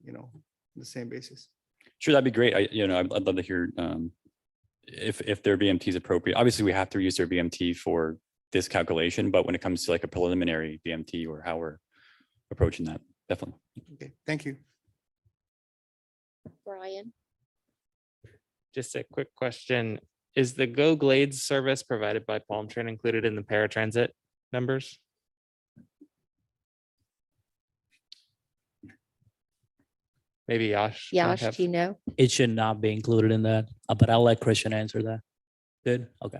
the same basis. Sure, that'd be great. I'd love to hear if their VMT is appropriate. Obviously, we have to use their VMT for this calculation, but when it comes to like a preliminary VMT or how we're approaching that, definitely. Okay, thank you. Brian? Just a quick question. Is the Go Glades service provided by Palm Tran included in the paratransit numbers? Maybe Yash. might Yash, have- do you know? It should not be included in that, but I'll let Christian answer that. Good, okay.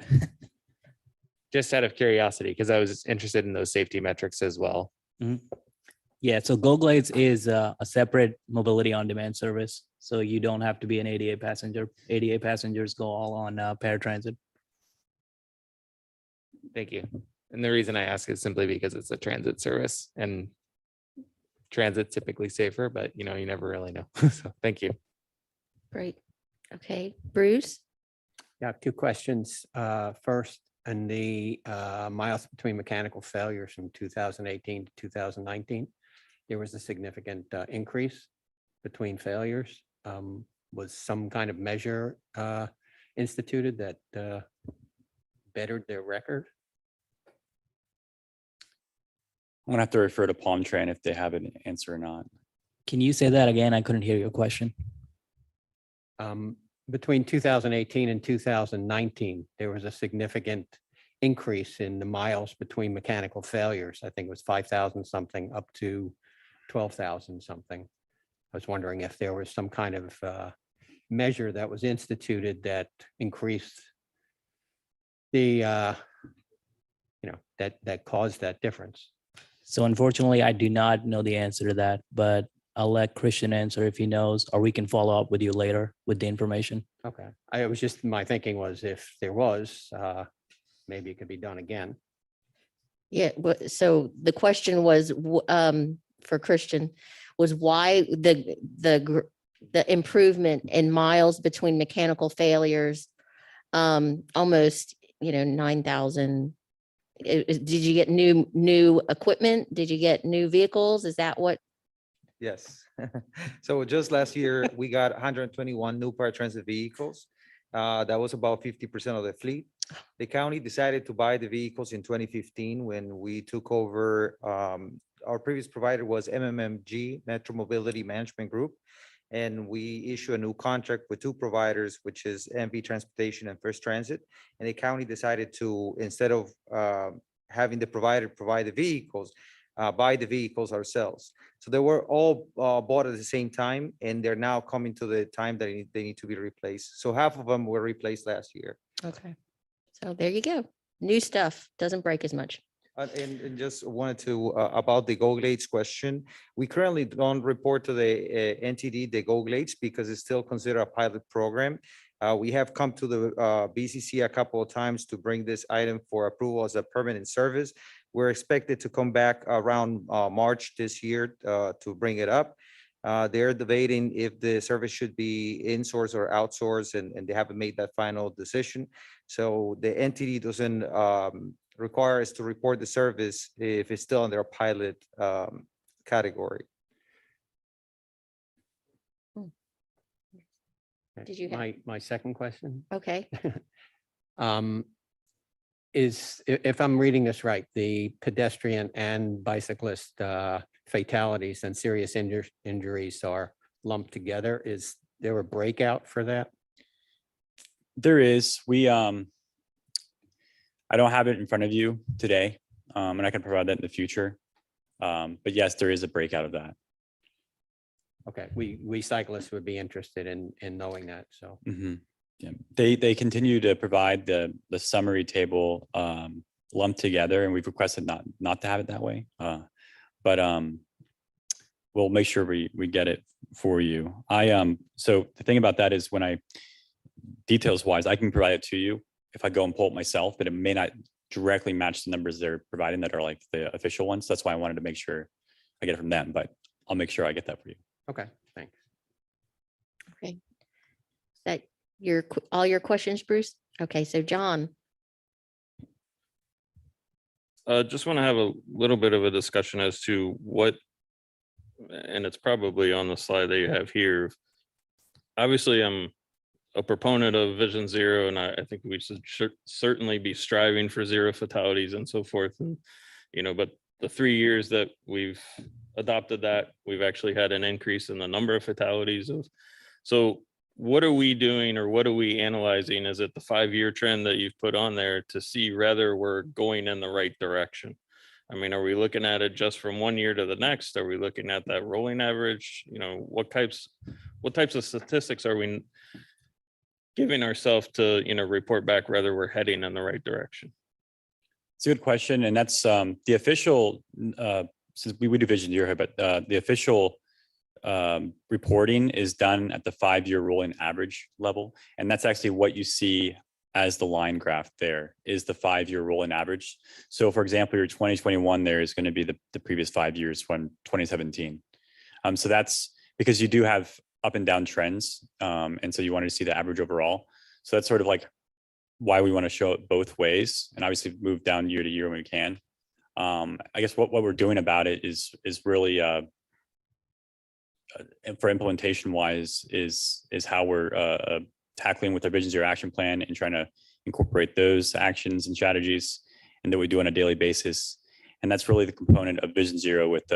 Just out of curiosity, because I was interested in those safety metrics as well. Yeah, so Go Glades is a separate mobility on demand service. So you don't have to be an ADA passenger. ADA passengers go all on paratransit. Thank you. And the reason I ask is simply because it's a transit service and transit typically safer, but you never really know. So thank you. Great. Okay, Bruce? Yeah, I have two questions. First, in the miles between mechanical failures from 2018 to 2019, there was a significant increase between failures. Was some kind of measure instituted that bettered their record? I'm gonna have to refer to Palm Train if they have an answer or not. Can you say that again? I couldn't hear your question. Between 2018 and 2019, there was a significant increase in the miles between mechanical failures. I think it was 5,000 something up to 12,000 something. I was wondering if there was some kind of measure that was instituted that increased the, that caused that difference. So unfortunately, I do not know the answer to that, but I'll let Christian answer if he knows, or we can follow up with you later with the information. Okay. I was just, my thinking was if there was, maybe it could be done again. Yeah, but so the question was, for Christian, was why the improvement in miles between mechanical failures, almost, 9,000. Did you get new equipment? Did you get new vehicles? Is that what? Yes. So just last year, we got 121 new paratransit vehicles. That was about 50% of the fleet. The county decided to buy the vehicles in 2015 when we took over. Our previous provider was MMMG, Metro Mobility Management Group. And we issue a new contract with two providers, which is MV Transportation and First Transit. And the county decided to, instead of having the provider provide the vehicles, buy the vehicles ourselves. So they were all bought at the same time, and they're now coming to the time that they need to be replaced. So half of them were replaced last year. Okay. So there you go. New stuff doesn't break as much. And just wanted to, about the Go Glades question, we currently don't report to the NTD, the Go Glades, because it's still considered a pilot program. We have come to the BCC a couple of times to bring this item for approval as a permanent service. We're expected to come back around March this year to bring it up. They're debating if the service should be insourced or outsourced, and they haven't made that final decision. So the NTD doesn't require us to report the service if it's still under a pilot category. Did you have? My second question Okay. is, if I'm reading this right, the pedestrian and bicyclist fatalities and serious injuries are lumped together. Is there a breakout for that? There is. I don't have it in front of you today, and I can provide that in the future. But yes, there is a breakout of that. Okay, we cyclists would be interested in knowing that, so. Yeah, they continue to provide the summary table lumped together, and we've requested not to have it that way. But we'll make sure we get it for you. So the thing about that is details wise, I can provide it to you if I go and pull it myself, but it may not directly match the numbers they're providing that are like the official ones. That's why I wanted to make sure I get it from them, but I'll make sure I get that for you. Okay, thanks. Okay. Is that all your questions, Bruce? Okay, so John. Just want to have a little bit of a discussion as to what, and it's probably on the slide that you have here. Obviously, I'm a proponent of Vision Zero, and I think we should certainly be striving for zero fatalities and so forth. And, but the 3 years that we've adopted that, we've actually had an increase in the number of fatalities. So what are we doing, or what are we analyzing? Is it the 5-year trend that you've put on there to see whether we're going in the right direction? I mean, are we looking at it just from 1 year to the next? Are we looking at that rolling average? What types of statistics are we giving ourselves to, report back whether we're heading in the right direction? It's a good question. And that's the official, since we do Vision Zero here, but the official reporting is done at the 5-year rolling average level. And that's actually what you see as the line graph there is the 5-year rolling average. So for example, your 2021 there is going to be the previous 5 years from 2017. So that's because you do have up and down trends. And so you wanted to see the average overall. So that's sort of like why we want to show it both ways and obviously move down year to year when we can. I guess what we're doing about it is really and for implementation wise is how we're tackling with our Vision Zero action plan and trying to incorporate those actions and strategies and that we do on a daily basis. And that's really the component of Vision Zero with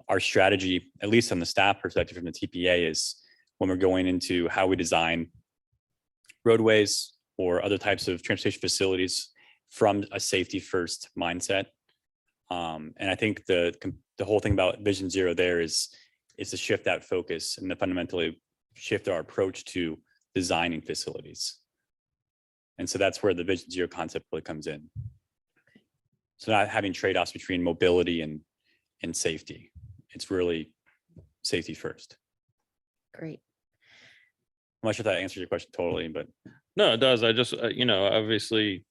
our strategy, at least on the staff perspective from the TPA, is when we're going into how we design roadways or other types of transportation facilities from a safety first mindset. And I think the whole thing about Vision Zero there is to shift that focus and to fundamentally shift our approach to designing facilities. And so that's where the Vision Zero concept really comes in. So not having trade-offs between mobility and safety. It's really safety first. Great. I'm not sure if that answers your question totally, but. No, it does. I just, obviously,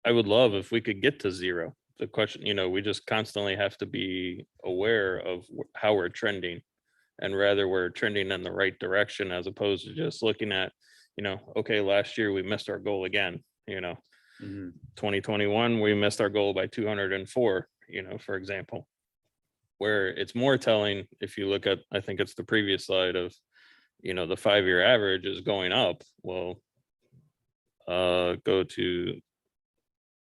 I would love if we could get to zero. The question, we just constantly have to be aware of how we're trending, and rather we're trending in the right direction as opposed to just looking at, okay, last year we missed our goal again, 2021, we missed our goal by 204, for example, where it's more telling if you look at, I think it's the previous slide of, the 5-year average is going up. Well, go to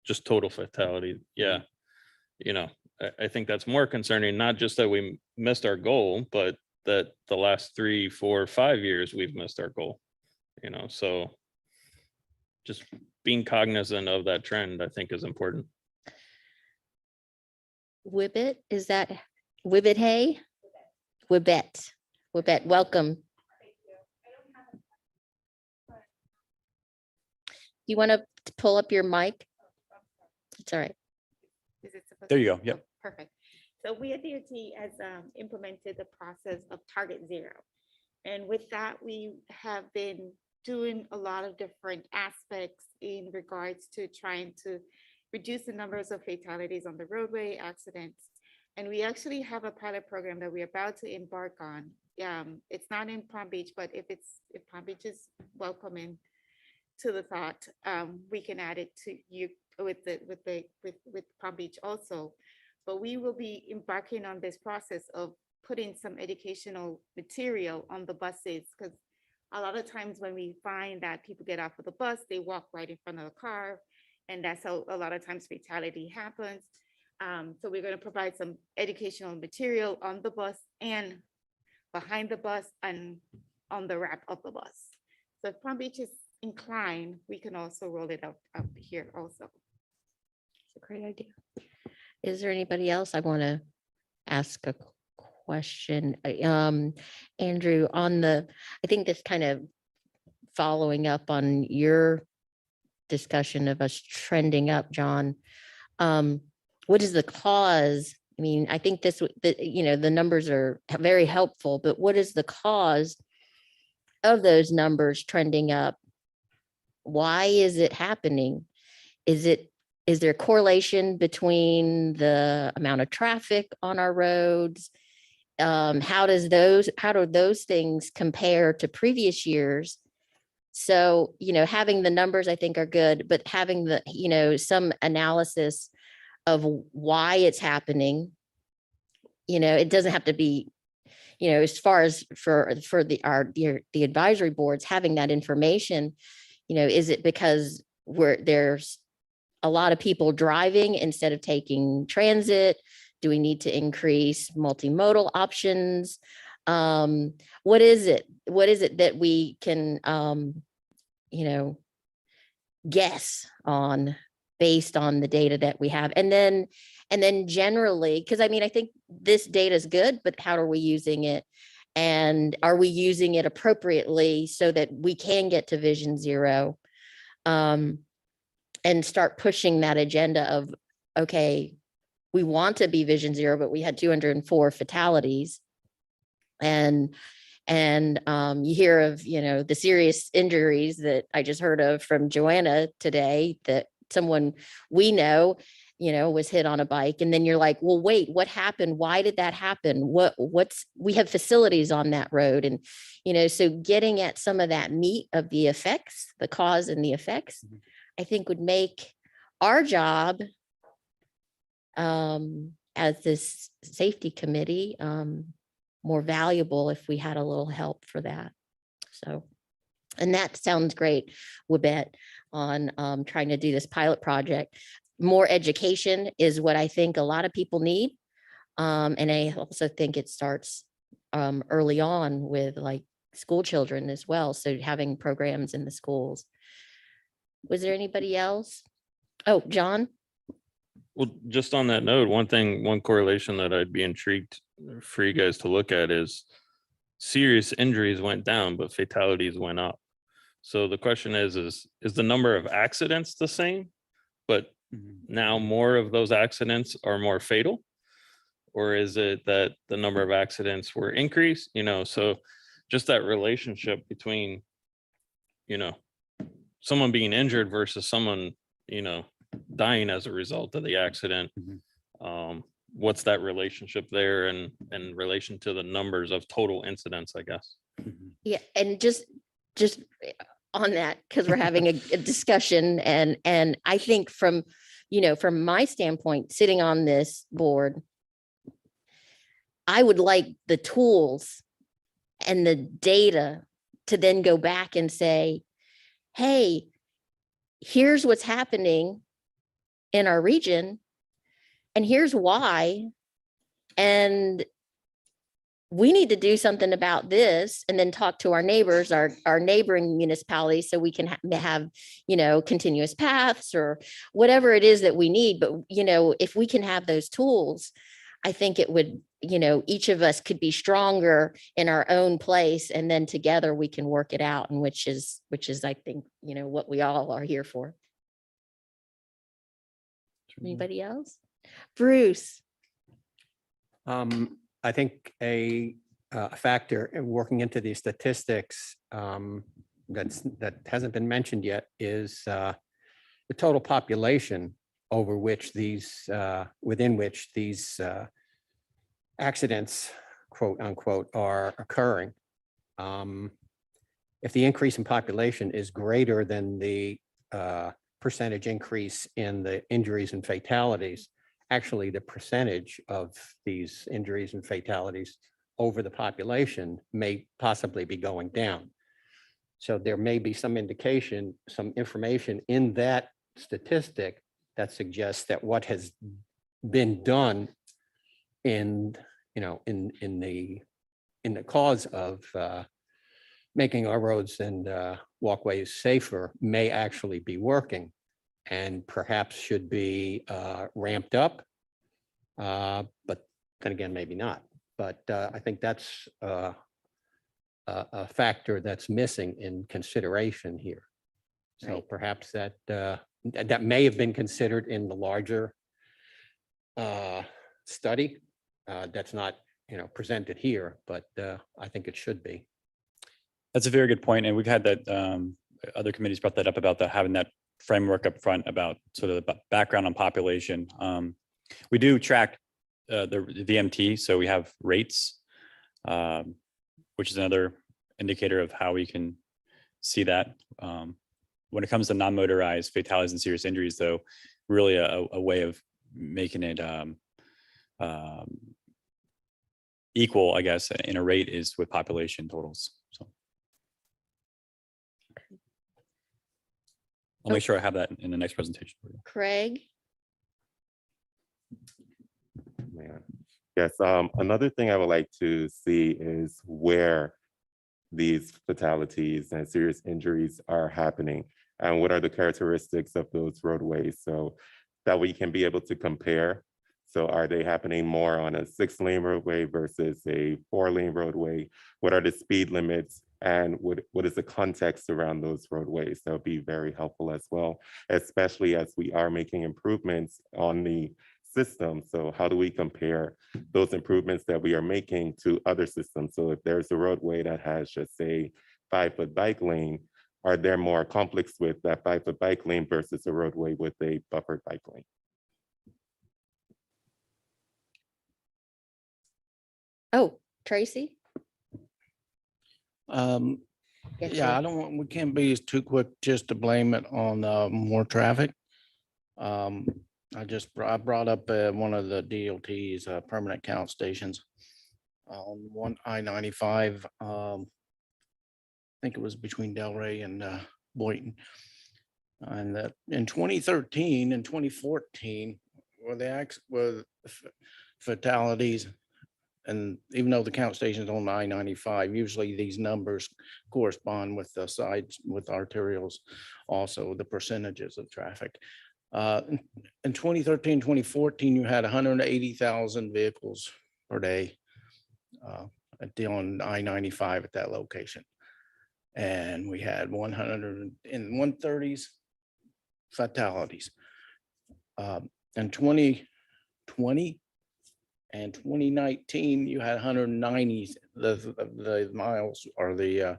just total fatality. Yeah. I think that's more concerning, not just that we missed our goal, but that the last 3, 4, 5 years we've missed our goal, so just being cognizant of that trend, I think, is important. Wibbet, is that Wibbet Hay? Wibbet, welcome. You want to pull up your mic? It's all right. Is it supposed There to- you go. Yep. Oh, perfect. So we at DOT has implemented the process of Target Zero. And with that, we have been doing a lot of different aspects in regards to trying to reduce the numbers of fatalities on the roadway accidents. And we actually have a pilot program that we're about to embark on. It's not in Palm Beach, but if Palm Beach is welcoming to the thought, we can add it to you with Palm Beach also. But we will be embarking on this process of putting some educational material on the buses, because a lot of times when we find that people get off of the bus, they walk right in front of the car, and that's how a lot of times fatality happens. So we're going to provide some educational material on the bus and behind the bus and on the wrap of the bus. So if Palm Beach is inclined, we can also roll it out here also. It's a great idea. Is there anybody else I want to ask a question? Andrew, I think this kind of following up on your discussion of us trending up, John. What is the cause? I mean, I think the numbers are very helpful, but what is the cause of those numbers trending up? Why is it happening? Is there correlation between the amount of traffic on our roads? How do those things compare to previous years? So, having the numbers I think are good, but having some analysis of why it's happening, it doesn't have to be, as far as for the advisory boards, having that information, is it because there's a lot of people driving instead of taking transit? Do we need to increase multimodal options? What is it that we can, guess on based on the data that we have? And then generally, because I think this data is good, but how are we using it? And are we using it appropriately so that we can get to Vision Zero? And start pushing that agenda of, okay, we want to be Vision Zero, but we had 204 fatalities. And you hear of, the serious injuries that I just heard of from Joanna today, that someone we know was hit on a bike. And then you're like, well, wait, what happened? Why did that happen? We have facilities on that road. And, so getting at some of that meat of the effects, the cause and the effects, I think would make our job as this safety committee more valuable if we had a little help for that. So, and that sounds great, Wabette, on trying to do this pilot project. More education is what I think a lot of people need. And I also think it starts early on with like school children as well. So having programs in the schools. Was there anybody else? Oh, John? Well, just on that note, one correlation that I'd be intrigued for you guys to look at is serious injuries went down, but fatalities went up. So the question is the number of accidents the same, but now more of those accidents are more fatal? Or is it that the number of accidents were increased? So just that relationship between, someone being injured versus someone, dying as a result of the accident. What's that relationship there and in relation to the numbers of total incidents, I guess? Yeah, and just on that, because we're having a discussion, and I think from my standpoint, sitting on this board, I would like the tools and the data to then go back and say, hey, here's what's happening in our region, and here's why, and we need to do something about this, and then talk to our neighbors, our neighboring municipalities, so we can have continuous paths or whatever it is that we need. But if we can have those tools, I think it would, each of us could be stronger in our own place, and then together we can work it out, and which is I think what we all are here for. Anybody else? Bruce? I think a factor in working into these statistics that hasn't been mentioned yet is the total population over which within which these accidents, quote unquote, are occurring. If the increase in population is greater than the percentage increase in the injuries and fatalities, actually the percentage of these injuries and fatalities over the population may possibly be going down. So there may be some indication, some information in that statistic that suggests that what has been done in the cause of making our roads and walkways safer may actually be working, and perhaps should be ramped up. But then again, maybe not. But I think that's a factor that's missing in consideration here. So Right. perhaps that may have been considered in the larger study that's not presented here, but I think it should be. That's a very good point. And we've had that, other committees brought that up about having that framework up front about sort of the background on population. We do track the VMT, so we have rates, which is another indicator of how we can see that. When it comes to non-motorized fatalities and serious injuries, though, really a way of making it equal, I guess, in a rate is with population totals. So I'll make sure I have that in the next presentation for you. Craig? Yes, another thing I would like to see is where these fatalities and serious injuries are happening and what are the characteristics of those roadways, so that we can be able to compare. So are they happening more on a 6-lane roadway versus a 4-lane roadway? What are the speed limits? And what is the context around those roadways? That would be very helpful as well, especially as we are making improvements on the system. So how do we compare those improvements that we are making to other systems? So if there's a roadway that has just a 5-foot bike lane, are there more conflicts with that 5-foot bike lane versus a roadway with a buffered bike lane? Oh, Tracy? Get Yeah, you. I don't want, we can't be too quick just to blame it on more traffic. I brought up one of the DOT's permanent count stations on one I-95. I think it was between Delray and Boynton. And that in 2013 and 2014 were fatalities. And even though the count station's on I-95, usually these numbers correspond with the sides, with arterials, also the percentages of traffic. In 2013, 2014, you had 180,000 vehicles per day on I-95 at that location. And we had 100 in 130s fatalities. In 2020 and 2019, you had 190s. The miles or the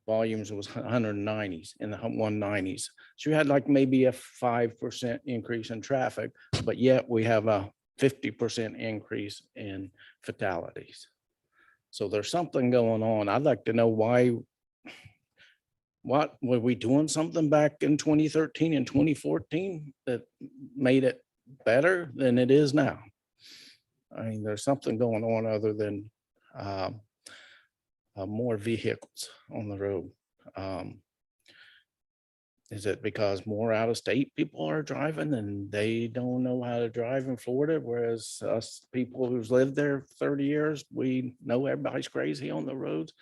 volumes was 190s in the 190s. So you had like maybe a 5% increase in traffic, but yet we have a 50% increase in fatalities. So there's something going on. I'd like to know why. What were we doing something back in 2013 and 2014 that made it better than it is now? I mean, there's something going on other than more vehicles on the road. Is it because more out-of-state people are driving and they don't know how to drive in Florida, whereas us people who's lived there 30 years, we know everybody's crazy on the roads?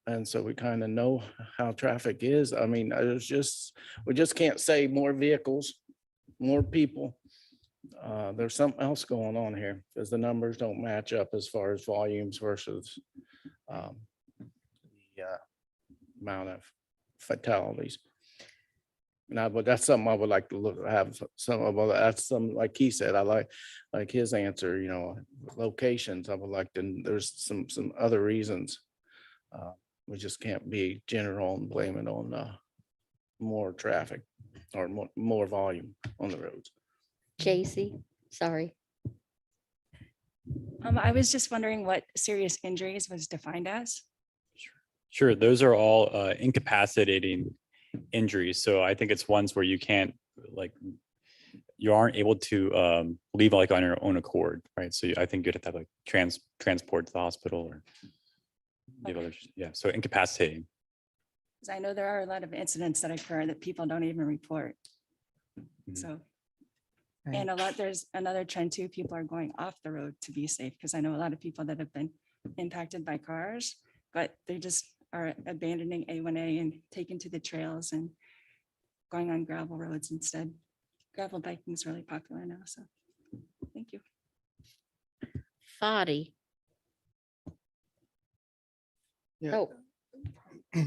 And so we kind of know how traffic is. I mean, we just can't say more vehicles, more people. There's something else going on here because the numbers don't match up as far as volumes versus the amount of fatalities. Now, but that's something I would like to have some of. That's some, like he said, I like his answer. You know, locations. I would like to. There's some other reasons. We just can't be general and blame it on more traffic or more volume on the roads. JC, sorry. I was just wondering what serious injuries was defined as. Sure, those are all incapacitating injuries. So I think it's ones where you can't, like, you aren't able to leave like on your own accord, right? So I think you'd have to have like transport to the hospital or give others. Yeah, so incapacitating. Because I know there are a lot of incidents that occur that people don't even report. So, and there's another trend too. People are going off the road to be safe because I know a lot of people that have been impacted by cars, but they just are abandoning A1A and taking to the trails and going on gravel roads instead. Gravel biking is really popular now. So thank you. Fadi. Yeah. Oh, Do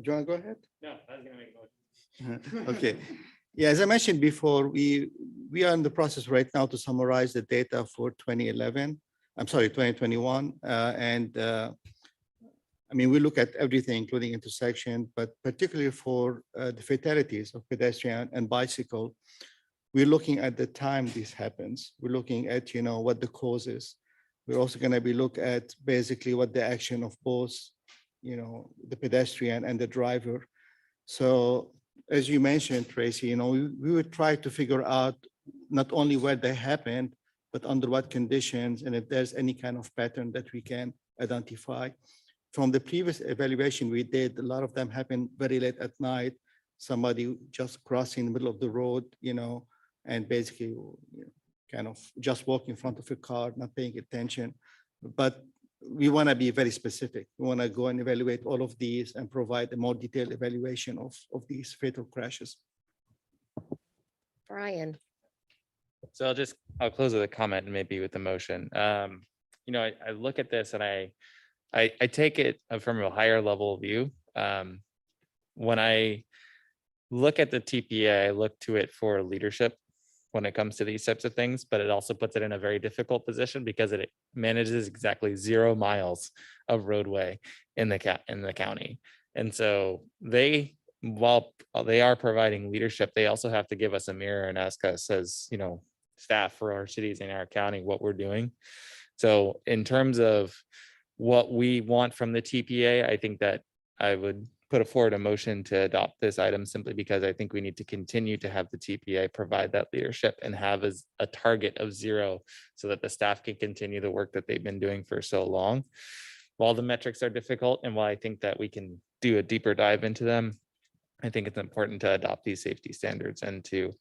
you want to go ahead? No, I was gonna make a motion. Okay. Yeah, as I mentioned before, we are in the process right now to summarize the data for 2021. I mean, we look at everything, including intersection, but particularly for the fatalities of pedestrian and bicycle, we're looking at the time this happens. We're looking at, what the cause is. We're also going to be look at basically what the action of both, the pedestrian and the driver. So as you mentioned, Tracy, we would try to figure out not only where they happened, but under what conditions, and if there's any kind of pattern that we can identify. From the previous evaluation we did, a lot of them happened very late at night, somebody just crossing the middle of the road, and basically kind of just walking in front of a car, not paying attention. But we want to be very specific. We want to go and evaluate all of these and provide a more detailed evaluation of these fatal crashes. Brian. So I'll close with a comment and maybe with the motion. I look at this and I take it from a higher level view. When I look at the TPA, I look to it for leadership when it comes to these types of things, but it also puts it in a very difficult position because it manages exactly 0 miles of roadway in the county. And so while they are providing leadership, they also have to give us a mirror and ask us as, staff for our cities in our county, what we're doing. So in terms of what we want from the TPA, I think that I would put forward a motion to adopt this item simply because I think we need to continue to have the TPA provide that leadership and have as a target of 0 so that the staff can continue the work that they've been doing for so long. While the metrics are difficult and while I think that we can do a deeper dive into them, I think it's important to adopt these safety standards and to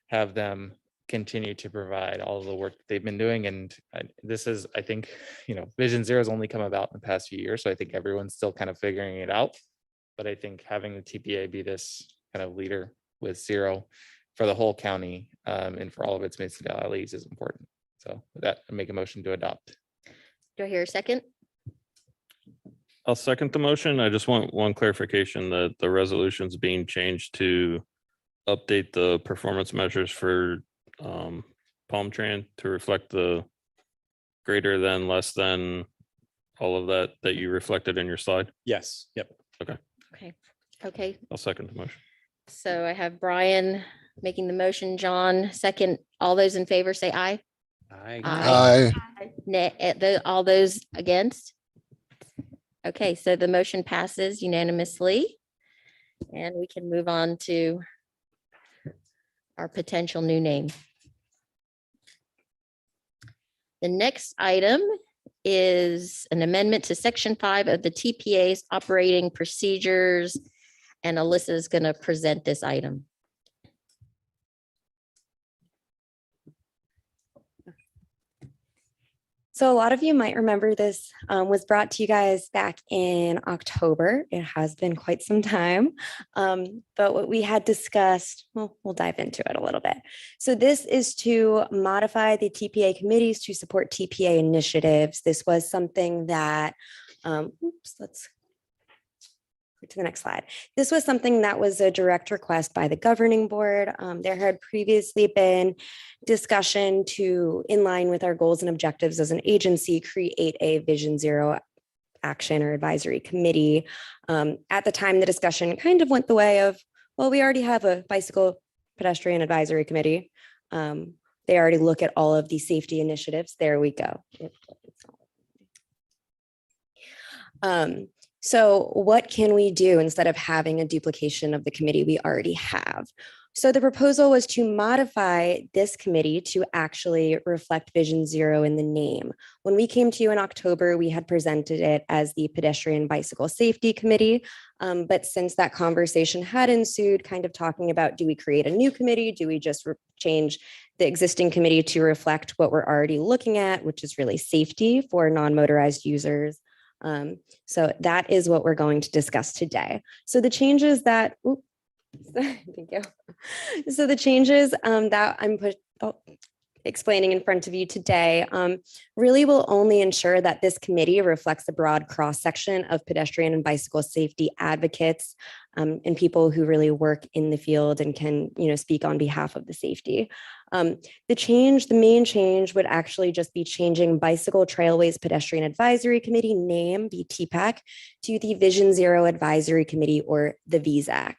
have them continue to provide all of the work that they've been doing. And this is, I think, Vision Zero has only come about in the past few years. So I think everyone's still kind of figuring it out. But I think having the TPA be this kind of leader with 0 for the whole county and for all of its municipalities is important. So with that, I make a motion to adopt. Do I hear a second? I'll second the motion. I just want one clarification that the resolution's being changed to update the performance measures for Palm Tran to reflect the greater than, less than, all of that you reflected in your slide. Yes. Yep. Okay. Okay. I'll second the motion. So I have Brian making the motion, John second. All those in favor say aye. Aye. All those against? Okay, so the motion passes unanimously. And we can move on to our potential new name. The next item is an amendment to Section 5 of the TPA's operating procedures. And Alyssa is going to present this item. So a lot of you might remember this was brought to you guys back in October. It has been quite some time. But what we had discussed, well, we'll dive into it a little bit. So this is to modify the TPA committees to support TPA initiatives. This was something that, let's go to the next slide. This was something that was a direct request by the governing board. There had previously been discussion to, in line with our goals and objectives as an agency, create a Vision Zero action or advisory committee. At the time, the discussion kind of went the way of, well, we already have a bicycle pedestrian advisory committee. They already look at all of the safety initiatives. There we go. So what can we do instead of having a duplication of the committee we already have? So the proposal was to modify this committee to actually reflect Vision Zero in the name. When we came to you in October, we had presented it as the Pedestrian Bicycle Safety Committee. But since that conversation had ensued, kind of talking about, do we create a new committee? Do we just change the existing committee to reflect what we're already looking at, which is really safety for non-motorized users? So that is what we're going to discuss today. So the changes that, thank you. So the changes that I'm explaining in front of you today really will only ensure that this committee reflects a broad cross-section of pedestrian and bicycle safety advocates and people who really work in the field and can, speak on behalf of the safety. The main change would actually just be changing Bicycle Trailways Pedestrian Advisory Committee name, BTPAC, to the Vision Zero Advisory Committee, or the VZAC.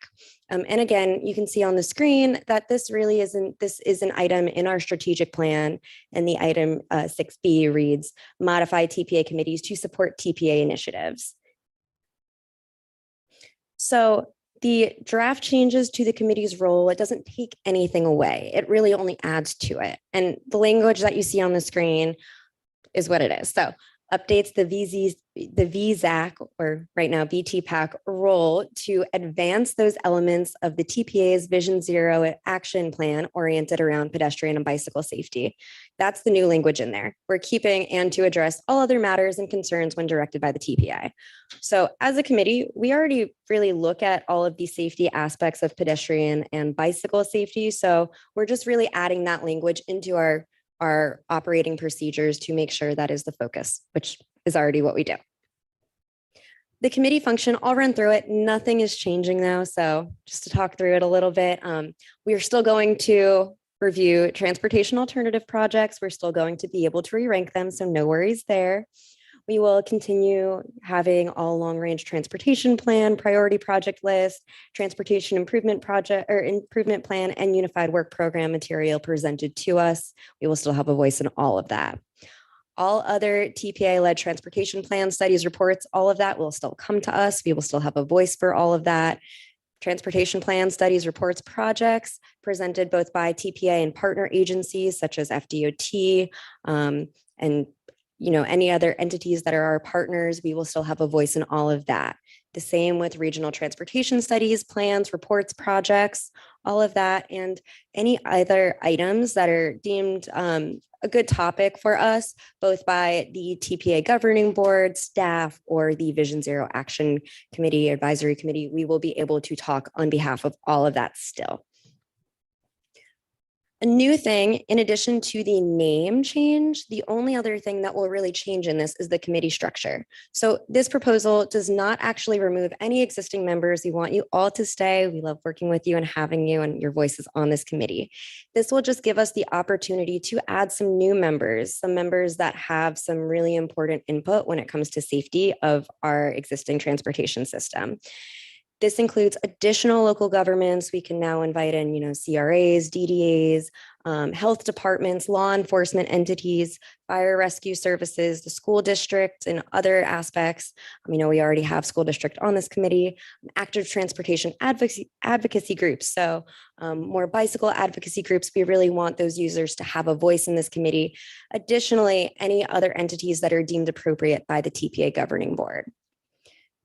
And again, you can see on the screen that this is an item in our strategic plan, and the item 6B reads, modify TPA committees to support TPA initiatives. So the draft changes to the committee's role, it doesn't take anything away. It really only adds to it. And the language that you see on the screen is what it is. So updates the VZAC, or right now BTPAC, role to advance those elements of the TPA's Vision Zero action plan oriented around pedestrian and bicycle safety. That's the new language in there. We're keeping and to address all other matters and concerns when directed by the TPA. So as a committee, we already really look at all of the safety aspects of pedestrian and bicycle safety. So we're just really adding that language into our operating procedures to make sure that is the focus, which is already what we do. The committee function, I'll run through it. Nothing is changing though. So just to talk through it a little bit, we are still going to review transportation alternative projects. We're still going to be able to re-rank them, so no worries there. We will continue having all long-range transportation plan, priority project list, transportation improvement project or improvement plan, and unified work program material presented to us. We will still have a voice in all of that. All other TPA-led transportation plans, studies, reports, all of that will still come to us. We will still have a voice for all of that. Transportation plans, studies, reports, projects presented both by TPA and partner agencies such as FDOT and any other entities that are our partners, we will still have a voice in all of that. The same with regional transportation studies, plans, reports, projects, all of that, and any other items that are deemed a good topic for us, both by the TPA governing board, staff, or the Vision Zero Action Committee, Advisory Committee, we will be able to talk on behalf of all of that still. A new thing, in addition to the name change, the only other thing that will really change in this is the committee structure. So this proposal does not actually remove any existing members. We want you all to stay. We love working with you and having you and your voices on this committee. This will just give us the opportunity to add some new members, some members that have some really important input when it comes to safety of our existing transportation system. This includes additional local governments. We can now invite in, CRAs, DDAs, health departments, law enforcement entities, fire rescue services, the school district, and other aspects. We already have school district on this committee, active transportation advocacy groups. So more bicycle advocacy groups. We really want those users to have a voice in this committee. Additionally, any other entities that are deemed appropriate by the TPA governing board.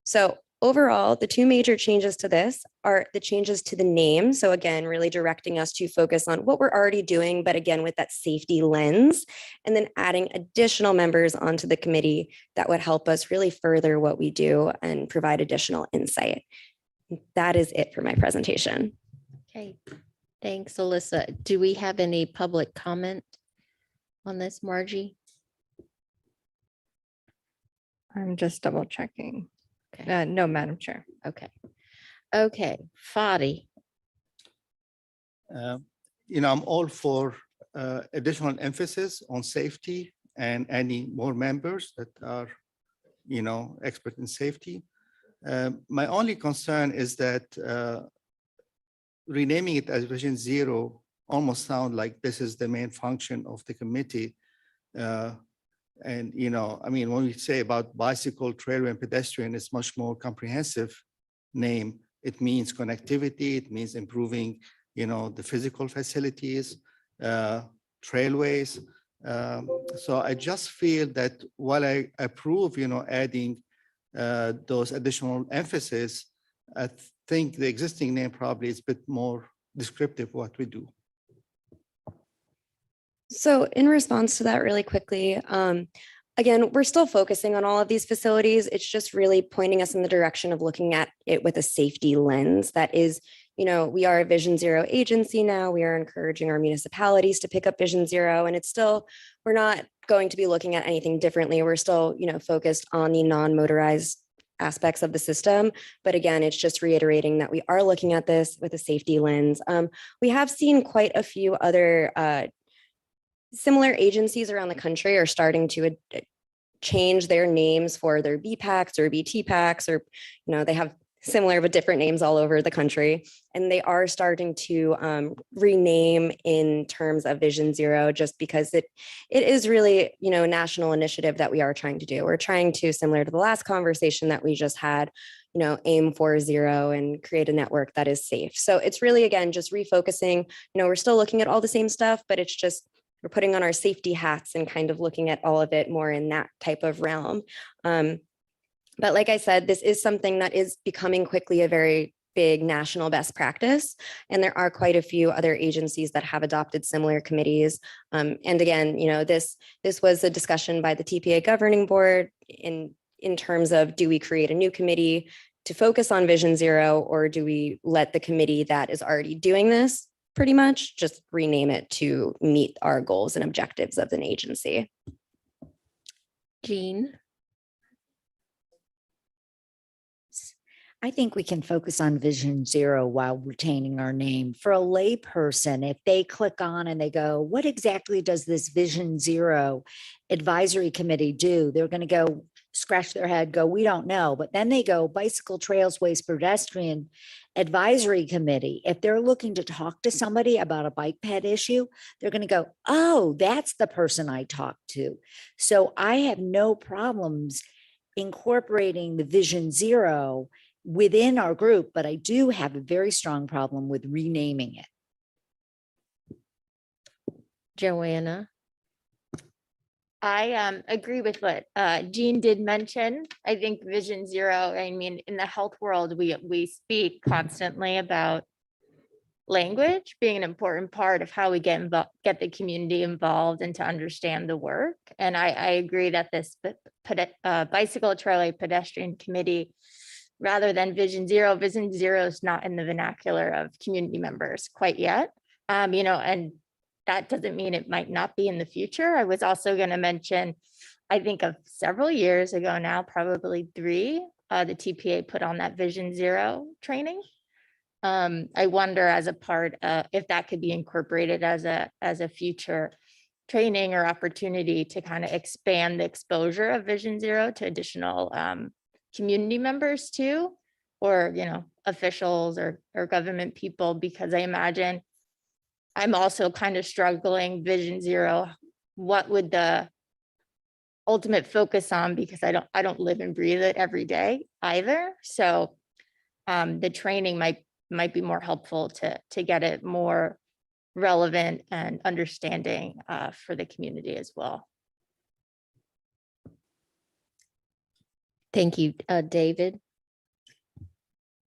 So overall, the two major changes to this are the changes to the name. So again, really directing us to focus on what we're already doing, but again, with that safety lens, and then adding additional members onto the committee that would help us really further what we do and provide additional insight. That is it for my presentation. Okay, thanks, Alyssa. Do we have any public comment on this, Margie? I'm just double checking. Okay. No, Madam Chair. Okay, Fadi. I'm all for additional emphasis on safety and any more members that are, expert in safety. My only concern is that renaming it as Vision Zero almost sound like this is the main function of the committee. And, when we say about bicycle, trailway, and pedestrian, it's much more comprehensive name. It means connectivity, it means improving, the physical facilities, trailways. So I just feel that while I approve, adding those additional emphasis, I think the existing name probably is a bit more descriptive of what we do. So in response to that really quickly, again, we're still focusing on all of these facilities. It's just really pointing us in the direction of looking at it with a safety lens. That is, we are a Vision Zero agency now. We are encouraging our municipalities to pick up Vision Zero, and it's still, we're not going to be looking at anything differently. We're still, focused on the non-motorized aspects of the system. But again, it's just reiterating that we are looking at this with a safety lens. We have seen quite a few other similar agencies around the country are starting to change their names for their BPACs or BTPACs, or, they have similar but different names all over the country. And they are starting to rename in terms of Vision Zero, just because it is really, a national initiative that we are trying to do. We're trying to, similar to the last conversation that we just had, aim for zero and create a network that is safe. So it's really, again, just refocusing. We're still looking at all the same stuff, but it's just, we're putting on our safety hats and kind of looking at all of it more in that type of realm. But like I said, this is something that is becoming quickly a very big national best practice. And there are quite a few other agencies that have adopted similar committees. And again, this was a discussion by the TPA governing board in terms of, do we create a new committee to focus on Vision Zero, or do we let the committee that is already doing this pretty much just rename it to meet our goals and objectives of an agency? Jean. I think we can focus on Vision Zero while retaining our name. For a lay person, if they click on and they go, what exactly does this Vision Zero advisory committee do? They're going to go, scratch their head, go, we don't know. But then they go Bicycle Trailways Pedestrian Advisory Committee. If they're looking to talk to somebody about a bike ped issue, they're going to go, oh, that's the person I talked to. So I have no problems incorporating the Vision Zero within our group, but I do have a very strong problem with renaming it. Joanna. I agree with what Jean did mention. I think Vision Zero, I mean, in the health world, we speak constantly about language being an important part of how we get the community involved and to understand the work. And I agree that this bicycle trailway pedestrian committee, rather than Vision Zero is not in the vernacular of community members quite yet. You know, and that doesn't mean it might not be in the future. I was also going to mention, I think of several years ago now, probably 3, the TPA put on that Vision Zero training. I wonder as a part if that could be incorporated as a future training or opportunity to kind of expand the exposure of Vision Zero to additional community members too, or, you know, officials or government people, because I imagine I'm also kind of struggling Vision Zero. What would the ultimate focus on? Because I don't live and breathe it every day either. So the training might be more helpful to get it more relevant and understanding for the community as well. Thank you, David.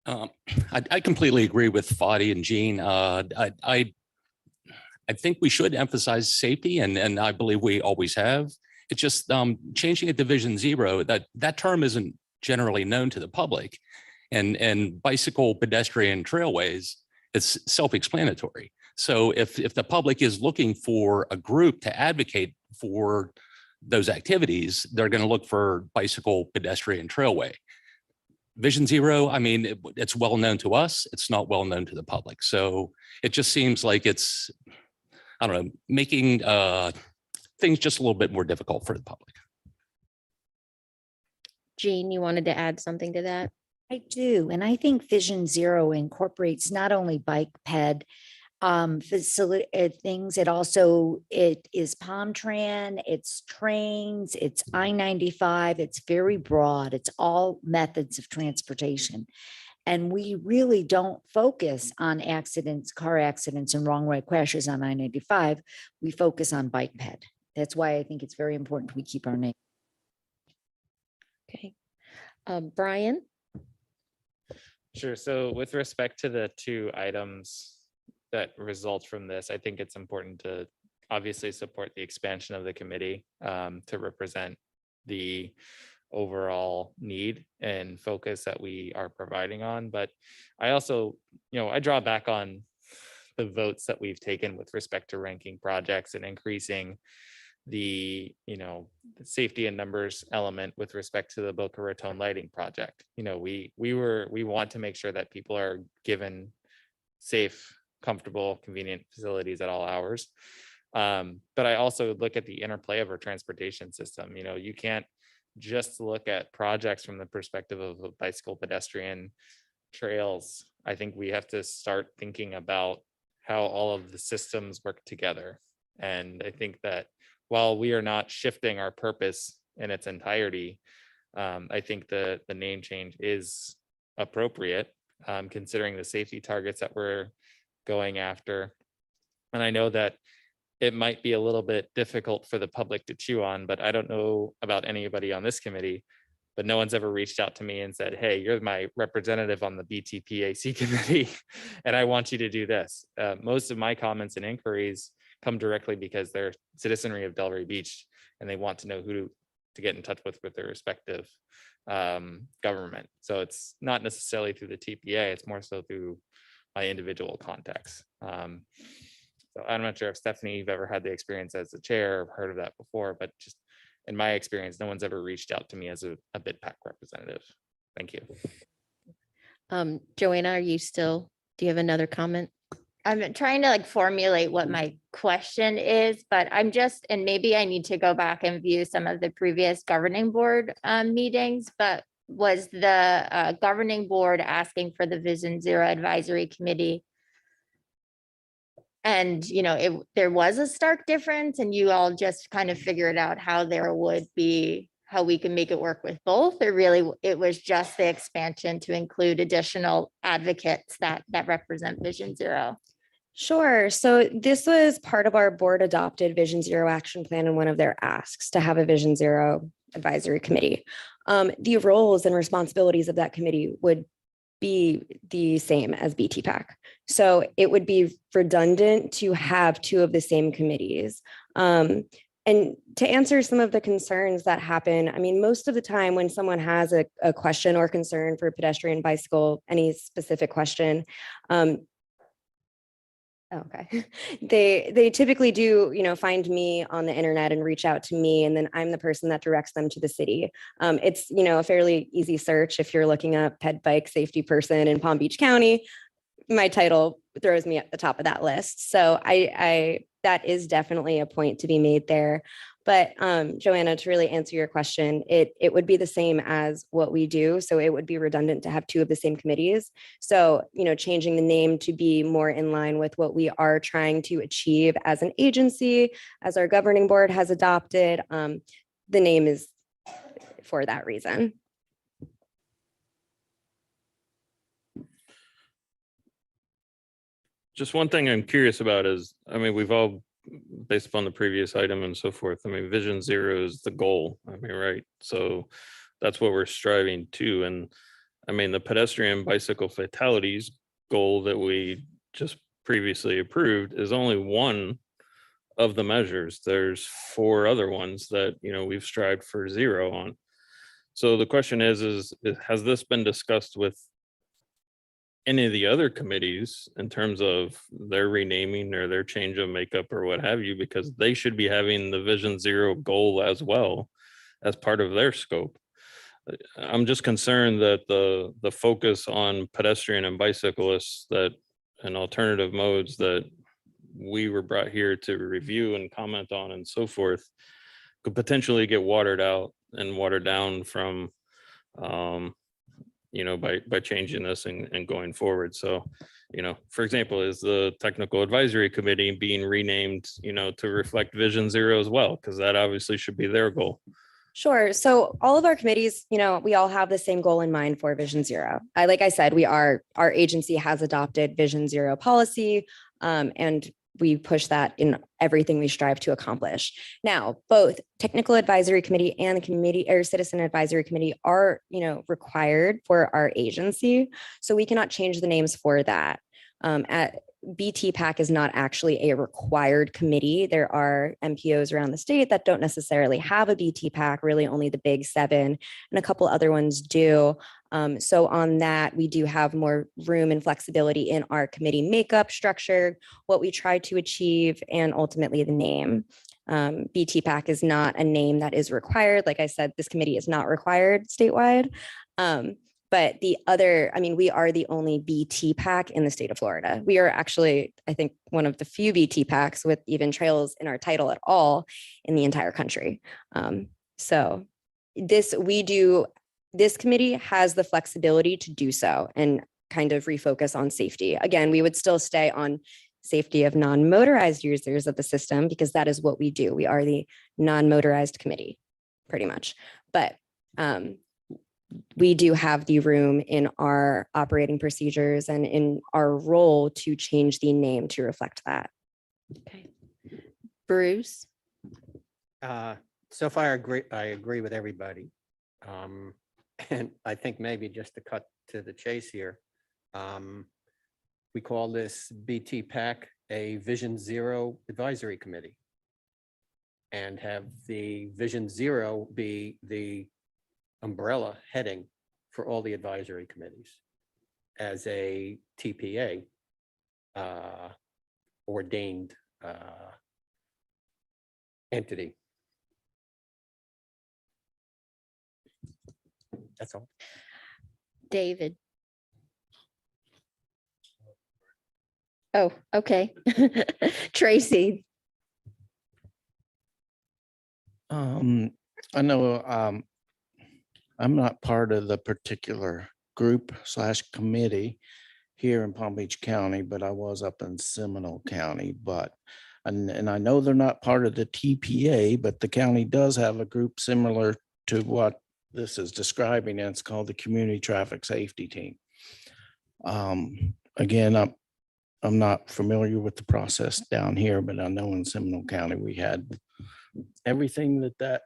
I completely agree with Fadi and Jean. I think we should emphasize safety, and I believe we always have. It's just changing it to Vision Zero, that term isn't generally known to the public. And bicycle, pedestrian, trailways, it's self-explanatory. So if the public is looking for a group to advocate for those activities, they're going to look for bicycle, pedestrian, trailway. Vision Zero, I mean, it's well known to us. It's not well known to the public. So it just seems like it's, I don't know, making things just a little bit more difficult for the public. Jean, you wanted to add something to that? I do. And I think Vision Zero incorporates not only bike ped facility things, it is PalmTran, it's trains, it's I-95, it's very broad. It's all methods of transportation. And we really don't focus on accidents, car accidents and wrong way crashes on I-95. We focus on bike ped. That's why I think it's very important we keep our name. Okay. Brian? Sure. So with respect to the 2 items that result from this, I think it's important to obviously support the expansion of the committee to represent the overall need and focus that we are providing on. But I also, I draw back on the votes that we've taken with respect to ranking projects and increasing the the safety and numbers element with respect to the Boca Raton lighting project. We want to make sure that people are given safe, comfortable, convenient facilities at all hours. But I also look at the interplay of our transportation system. You can't just look at projects from the perspective of a bicycle, pedestrian, trails. I think we have to start thinking about how all of the systems work together. And I think that while we are not shifting our purpose in its entirety, I think the name change is appropriate, considering the safety targets that we're going after. And I know that it might be a little bit difficult for the public to chew on, but I don't know about anybody on this committee, but no one's ever reached out to me and said, hey, you're my representative on the BTPAC committee, and I want you to do this. Most of my comments and inquiries come directly because they're citizenry of Delray Beach, and they want to know who to get in touch with their respective government. So it's not necessarily through the TPA, it's more so through my individual contacts. So I'm not sure if Stephanie, you've ever had the experience as the chair, or heard of that before, but just in my experience, no one's ever reached out to me as a BTPAC representative. Thank you. Joanna, do you have another comment? I'm trying to like formulate what my question is, but I'm just, and maybe I need to go back and view some of the previous governing board meetings, but was the governing board asking for the Vision Zero Advisory Committee? And, you know, there was a stark difference and you all just kind of figured out how there would be, how we can make it work with both, or really it was just the expansion to include additional advocates that represent Vision Zero? Sure. So this was part of our board adopted Vision Zero action plan and one of their asks to have a Vision Zero advisory committee. The roles and responsibilities of that committee would be the same as BTPAC. So it would be redundant to have two of the same committees. And to answer some of the concerns that happen, I mean, most of the time when someone has a question or concern for pedestrian, bicycle, any specific question, okay. They typically do, you know, find me on the internet and reach out to me, and then I'm the person that directs them to the city. It's, you know, a fairly easy search if you're looking up ped bike safety person in Palm Beach County. My title throws me at the top of that list. So I that is definitely a point to be made there. But Joanna, to really answer your question, it would be the same as what we do. So it would be redundant to have two of the same committees. So, you know, changing the name to be more in line with what we are trying to achieve as an agency, as our governing board has adopted, the name is for that reason. Just one thing I'm curious about is, I mean, we've all, based upon the previous item and so forth, I mean, Vision Zero is the goal. I mean, right? So that's what we're striving to. And I mean, the pedestrian bicycle fatalities goal that we just previously approved is only one of the measures. There's 4 other ones that, you know, we've strived for 0 on. So the question is has this been discussed with any of the other committees in terms of their renaming or their change of makeup or what have you, because they should be having the Vision Zero goal as well as part of their scope. I'm just concerned that the focus on pedestrian and bicyclists that and alternative modes that we were brought here to review and comment on and so forth could potentially get watered out and watered down from you know, by changing this and going forward. So, you know, for example, is the technical advisory committee being renamed, you know, to reflect Vision Zero as well? Because that obviously should be their goal. Sure. So all of our committees, you know, we all have the same goal in mind for Vision Zero. Like I said, our agency has adopted Vision Zero policy, and we push that in everything we strive to accomplish. Now, both technical advisory committee and the committee or citizen advisory committee are, you know, required for our agency. So we cannot change the names for that. At BTPAC is not actually a required committee. There are MPOs around the state that don't necessarily have a BTPAC, really only the big 7, and a couple other ones do. So on that, we do have more room and flexibility in our committee makeup structure, what we try to achieve, and ultimately the name. BTPAC is not a name that is required. Like I said, this committee is not required statewide. But the other, I mean, we are the only BTPAC in the state of Florida. We are actually, I think, one of the few BTPACs with even trails in our title at all in the entire country. So this committee has the flexibility to do so and kind of refocus on safety. Again, we would still stay on safety of non-motorized users of the system because that is what we do. We are the non-motorized committee, pretty much. But we do have the room in our operating procedures and in our role to change the name to reflect that. Okay. Bruce? So far, I agree with everybody. And I think maybe just to cut to the chase here, we call this BTPAC a Vision Zero Advisory Committee and have the Vision Zero be the umbrella heading for all the advisory committees as a TPA ordained entity. That's all. David? Oh, okay. Tracy. I know, I'm not part of the particular group / committee here in Palm Beach County, but I was up in Seminole County, and I know they're not part of the TPA, but the county does have a group similar to what this is describing, and it's called the Community Traffic Safety Team. Again, I'm not familiar with the process down here, but I know in Seminole County, we had everything that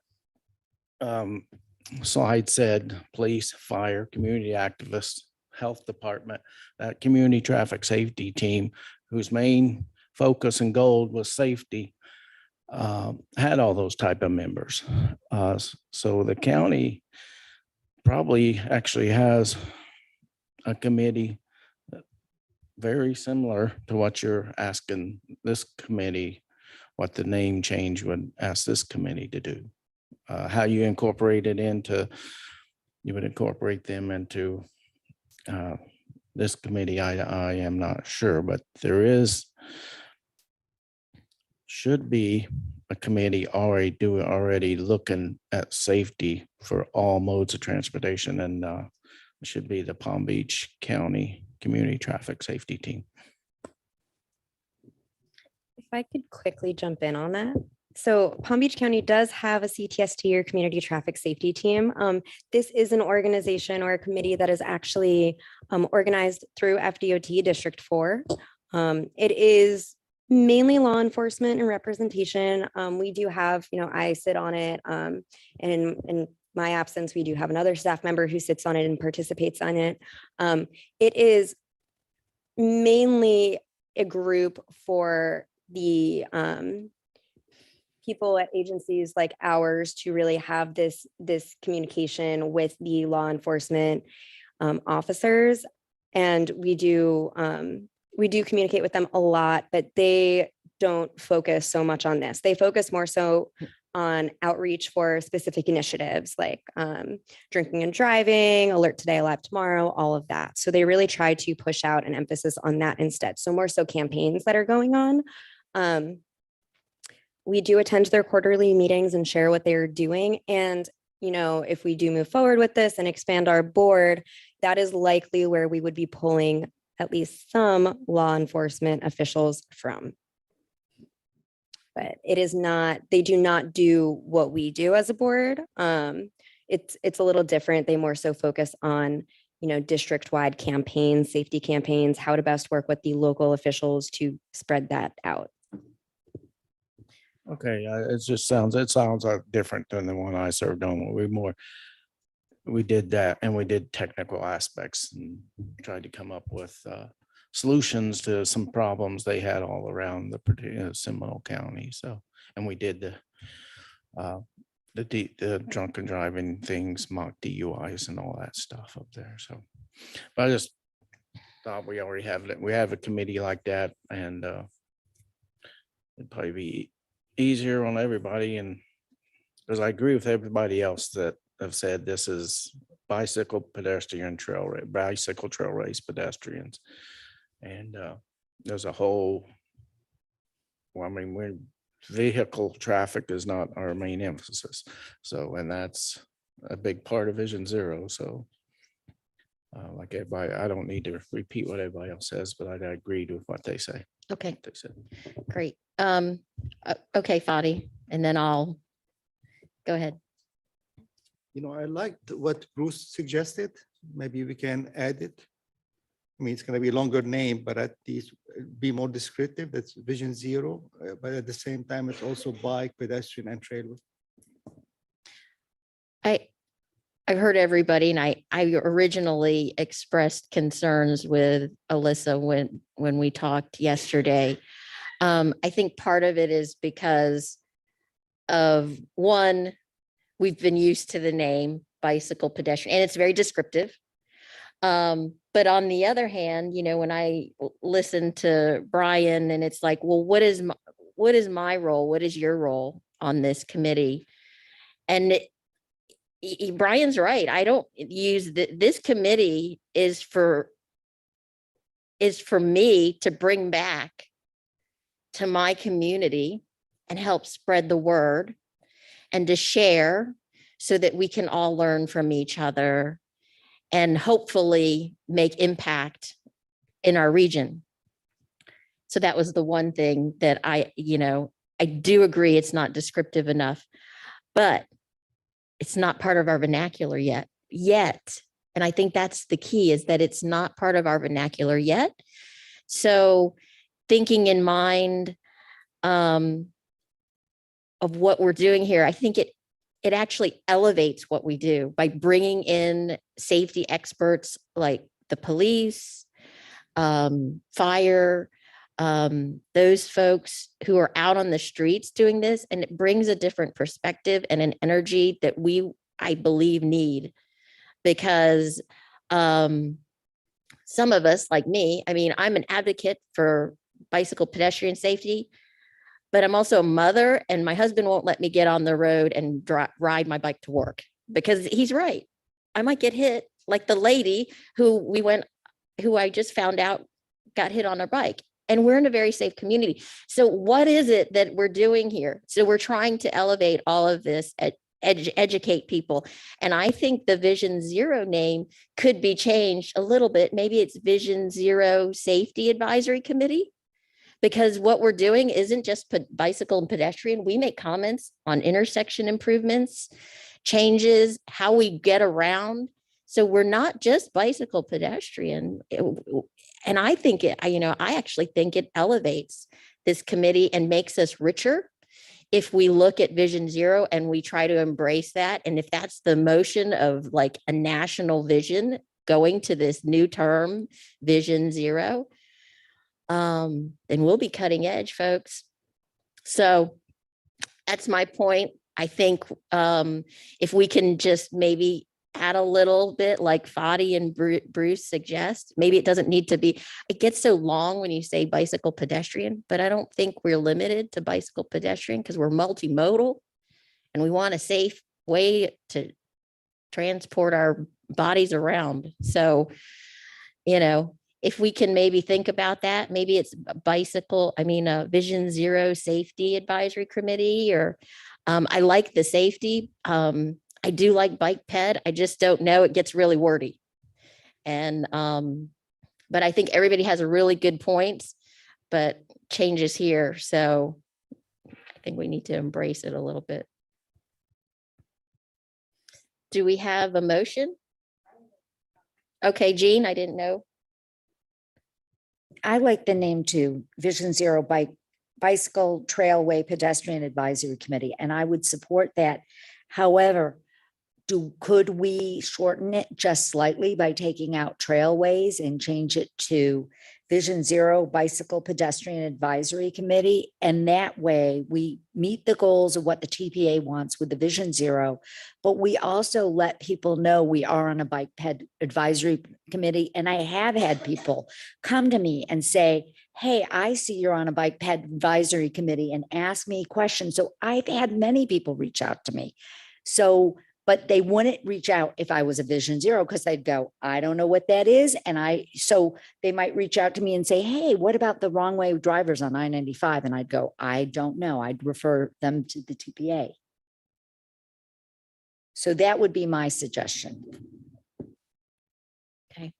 slide said: police, fire, community activists, health department, that community traffic safety team, whose main focus and goal was safety, had all those type of members. So the county probably actually has a committee very similar to what you're asking this committee, what the name change would ask this committee to do. How you incorporate it into, you would incorporate them into this committee, I am not sure, but there should be a committee already looking at safety for all modes of transportation, and it should be the Palm Beach County Community Traffic Safety Team. If I could quickly jump in on that. So Palm Beach County does have a CTST, or Community Traffic Safety Team. This is an organization or a committee that is actually organized through FDOT District 4. It is mainly law enforcement and representation. We do have, I sit on it, and in my absence, we do have another staff member who sits on it and participates on it. It is mainly a group for the people at agencies like ours to really have this communication with the law enforcement officers, and we do communicate with them a lot, but they don't focus so much on this. They focus more so on outreach for specific initiatives like drinking and driving, alert today, alive tomorrow, all of that. So they really try to push out an emphasis on that instead. So more so campaigns that are going on. We do attend their quarterly meetings and share what they're doing. And, if we do move forward with this and expand our board, that is likely where we would be pulling at least some law enforcement officials from. But it is not, they do not do what we do as a board. It's a little different. They more so focus on, district-wide campaigns, safety campaigns, how to best work with the local officials to spread that out. Okay, it sounds different than the one I served on. We did that, and we did technical aspects and tried to come up with solutions to some problems they had all around the Seminole County. So, and we did the drunken driving things, mock DUIs and all that stuff up there. So, but I just thought we already have it. We have a committee like that, and it'd probably be easier on everybody. And because I agree with everybody else that have said this is bicycle trail race pedestrians. And there's a whole, vehicle traffic is not our main emphasis. So, and that's a big part of Vision Zero. So like everybody, I don't need to repeat what everybody else says, but I agreed with what they say. Okay, They said. great. Okay, Fadi, and then I'll go ahead. I liked what Bruce suggested. Maybe we can add it. I mean, it's going to be a longer name, but at least be more descriptive. That's Vision Zero. But at the same time, it's also bike, pedestrian, and trailway. I've heard everybody, and I originally expressed concerns with Alyssa when we talked yesterday. I think part of it is because of one, we've been used to the name bicycle pedestrian, and it's very descriptive. But on the other hand, when I listen to Brian, and it's like, well, what is my role? What is your role on this committee? And Brian's right. I don't use this committee is for is for me to bring back to my community and help spread the word and to share so that we can all learn from each other and hopefully make impact in our region. So that was the one thing that I do agree it's not descriptive enough, but it's not part of our vernacular yet. And I think that's the key, is that it's not part of our vernacular yet. So thinking in mind of what we're doing here, I think it actually elevates what we do by bringing in safety experts like the police, fire, those folks who are out on the streets doing this, and it brings a different perspective and an energy that I believe, need, because some of us, like me, I mean, I'm an advocate for bicycle pedestrian safety, but I'm also a mother, and my husband won't let me get on the road and ride my bike to work because he's right. I might get hit, like the lady who I just found out got hit on her bike. And we're in a very safe community. So what is it that we're doing here? So we're trying to elevate all of this, educate people. And I think the Vision Zero name could be changed a little bit. Maybe it's Vision Zero Safety Advisory Committee, because what we're doing isn't just bicycle and pedestrian. We make comments on intersection improvements, changes, how we get around. So we're not just bicycle pedestrian. And I think I actually think it elevates this committee and makes us richer if we look at Vision Zero and we try to embrace that. And if that's the motion of like a national vision going to this new term, Vision Zero, then we'll be cutting edge, folks. So that's my point. I think if we can just maybe add a little bit like Fadi and Bruce suggest, maybe it doesn't need to be, it gets so long when you say bicycle pedestrian, but I don't think we're limited to bicycle pedestrian because we're multimodal and we want a safe way to transport our bodies around. So, if we can maybe think about that, maybe it's a Vision Zero Safety Advisory Committee, or I like the safety. I do like bike ped. I just don't know. It gets really wordy. And, but I think everybody has a really good points, but changes here. So I think we need to embrace it a little bit. Do we have a motion? Okay, Jean, I didn't know. I like the name too, Vision Zero Bicycle Trailway Pedestrian Advisory Committee, and I would support that. However, could we shorten it just slightly by taking out Trailways and change it to Vision Zero Bicycle Pedestrian Advisory Committee? And that way we meet the goals of what the TPA wants with the Vision Zero, but we also let people know we are on a bike ped advisory committee. And I have had people come to me and say, hey, I see you're on a bike ped advisory committee, and ask me questions. So I've had many people reach out to me. But they wouldn't reach out if I was a Vision Zero, because they'd go, I don't know what that is. And so they might reach out to me and say, hey, what about the wrong way drivers on I-95? And I'd go, I don't know. I'd refer them to the TPA. So that would be my suggestion. Okay.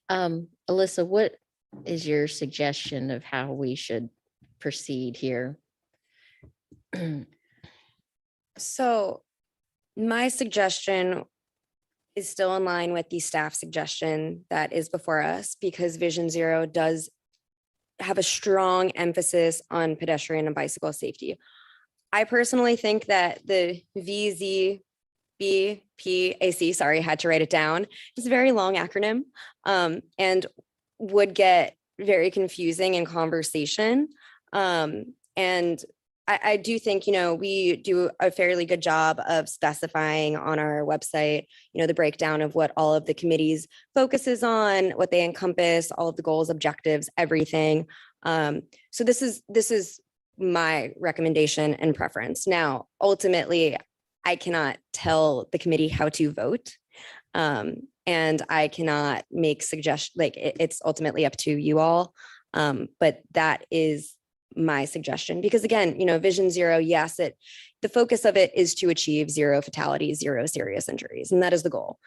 Alyssa, what is your suggestion of how we should proceed here? So my suggestion is still in line with the staff suggestion that is before us, because Vision Zero does have a strong emphasis on pedestrian and bicycle safety. I personally think that the VZBPAC, sorry, I had to write it down. It's a very long acronym, and would get very confusing in conversation. And I do think, we do a fairly good job of specifying on our website, the breakdown of what all of the committees focuses on, what they encompass, all of the goals, objectives, everything. So this is my recommendation and preference. Now, ultimately, I cannot tell the committee how to vote. And I cannot make it's ultimately up to you all. But that is my suggestion, because again, Vision Zero, yes, the focus of it is to achieve 0 fatalities, 0 serious injuries, and that is the goal.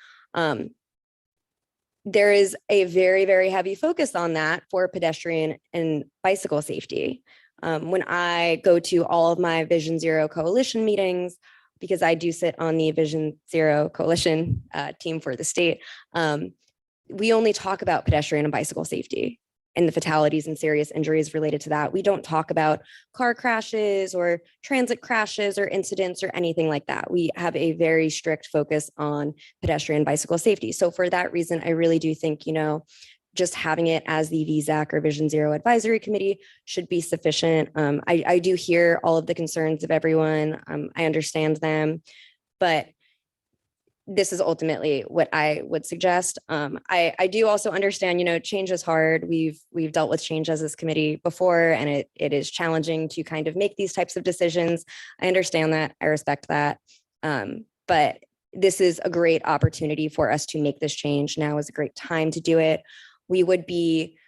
There is a very, very heavy focus on that for pedestrian and bicycle safety. When I go to all of my Vision Zero Coalition meetings, because I do sit on the Vision Zero Coalition team for the state, we only talk about pedestrian and bicycle safety and the fatalities and serious injuries related to that. We don't talk about car crashes or transit crashes or incidents or anything like that. We have a very strict focus on pedestrian bicycle safety. So for that reason, I really do think, just having it as the VZAC or Vision Zero Advisory Committee should be sufficient. I do hear all of the concerns of everyone. I understand them, but this is ultimately what I would suggest. I do also understand, change is hard. We've dealt with change as this committee before, and it is challenging to kind of make these types of decisions. I understand that. I respect that. But this is a great opportunity for us to make this change. Now is a great time to do it. We would be,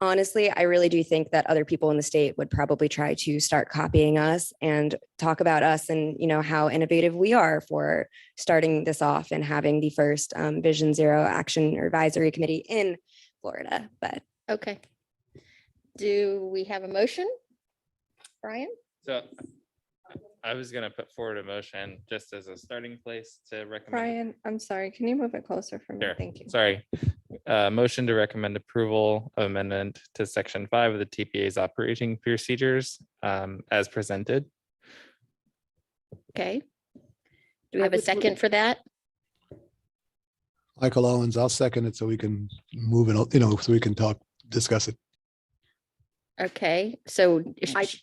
honestly, I really do think that other people in the state would probably try to start copying us and talk about us and, how innovative we are for starting this off and having the first Vision Zero Action or Advisory Committee in Florida. But Okay. Do we have a motion? Brian? So I was gonna put forward a motion just as a starting place to recommend. Brian, I'm sorry, can you move it closer for me? Sure. Thank you. Sorry. Motion to recommend approval of amendment to section 5 of the TPA's operating procedures as presented. Okay. Do we have a second for that? Michael Owens, I'll second it so we can move it, so we can discuss it. Okay, so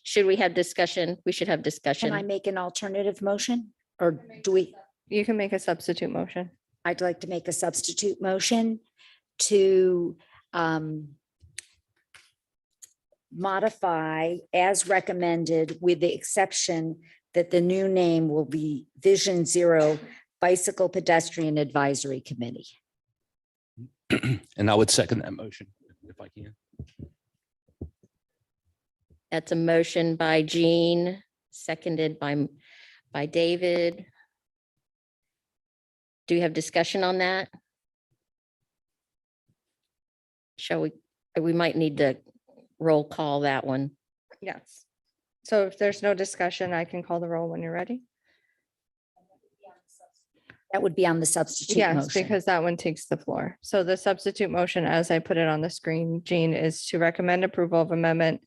should we have discussion? We should have discussion. Can I make an alternative motion? Or do we? You can make a substitute motion. I'd like to make a substitute motion to modify as recommended, with the exception that the new name will be Vision Zero Bicycle Pedestrian Advisory Committee. And I would second that motion if I can. That's a motion by Jean, seconded by David. Do you have discussion on that? Shall we might need to roll call that one. Yes. So if there's no discussion, I can call the roll when you're ready. That would be on the substitute Yes, motion. because that one takes the floor. So the substitute motion, as I put it on the screen, Jean, is to recommend approval of amendment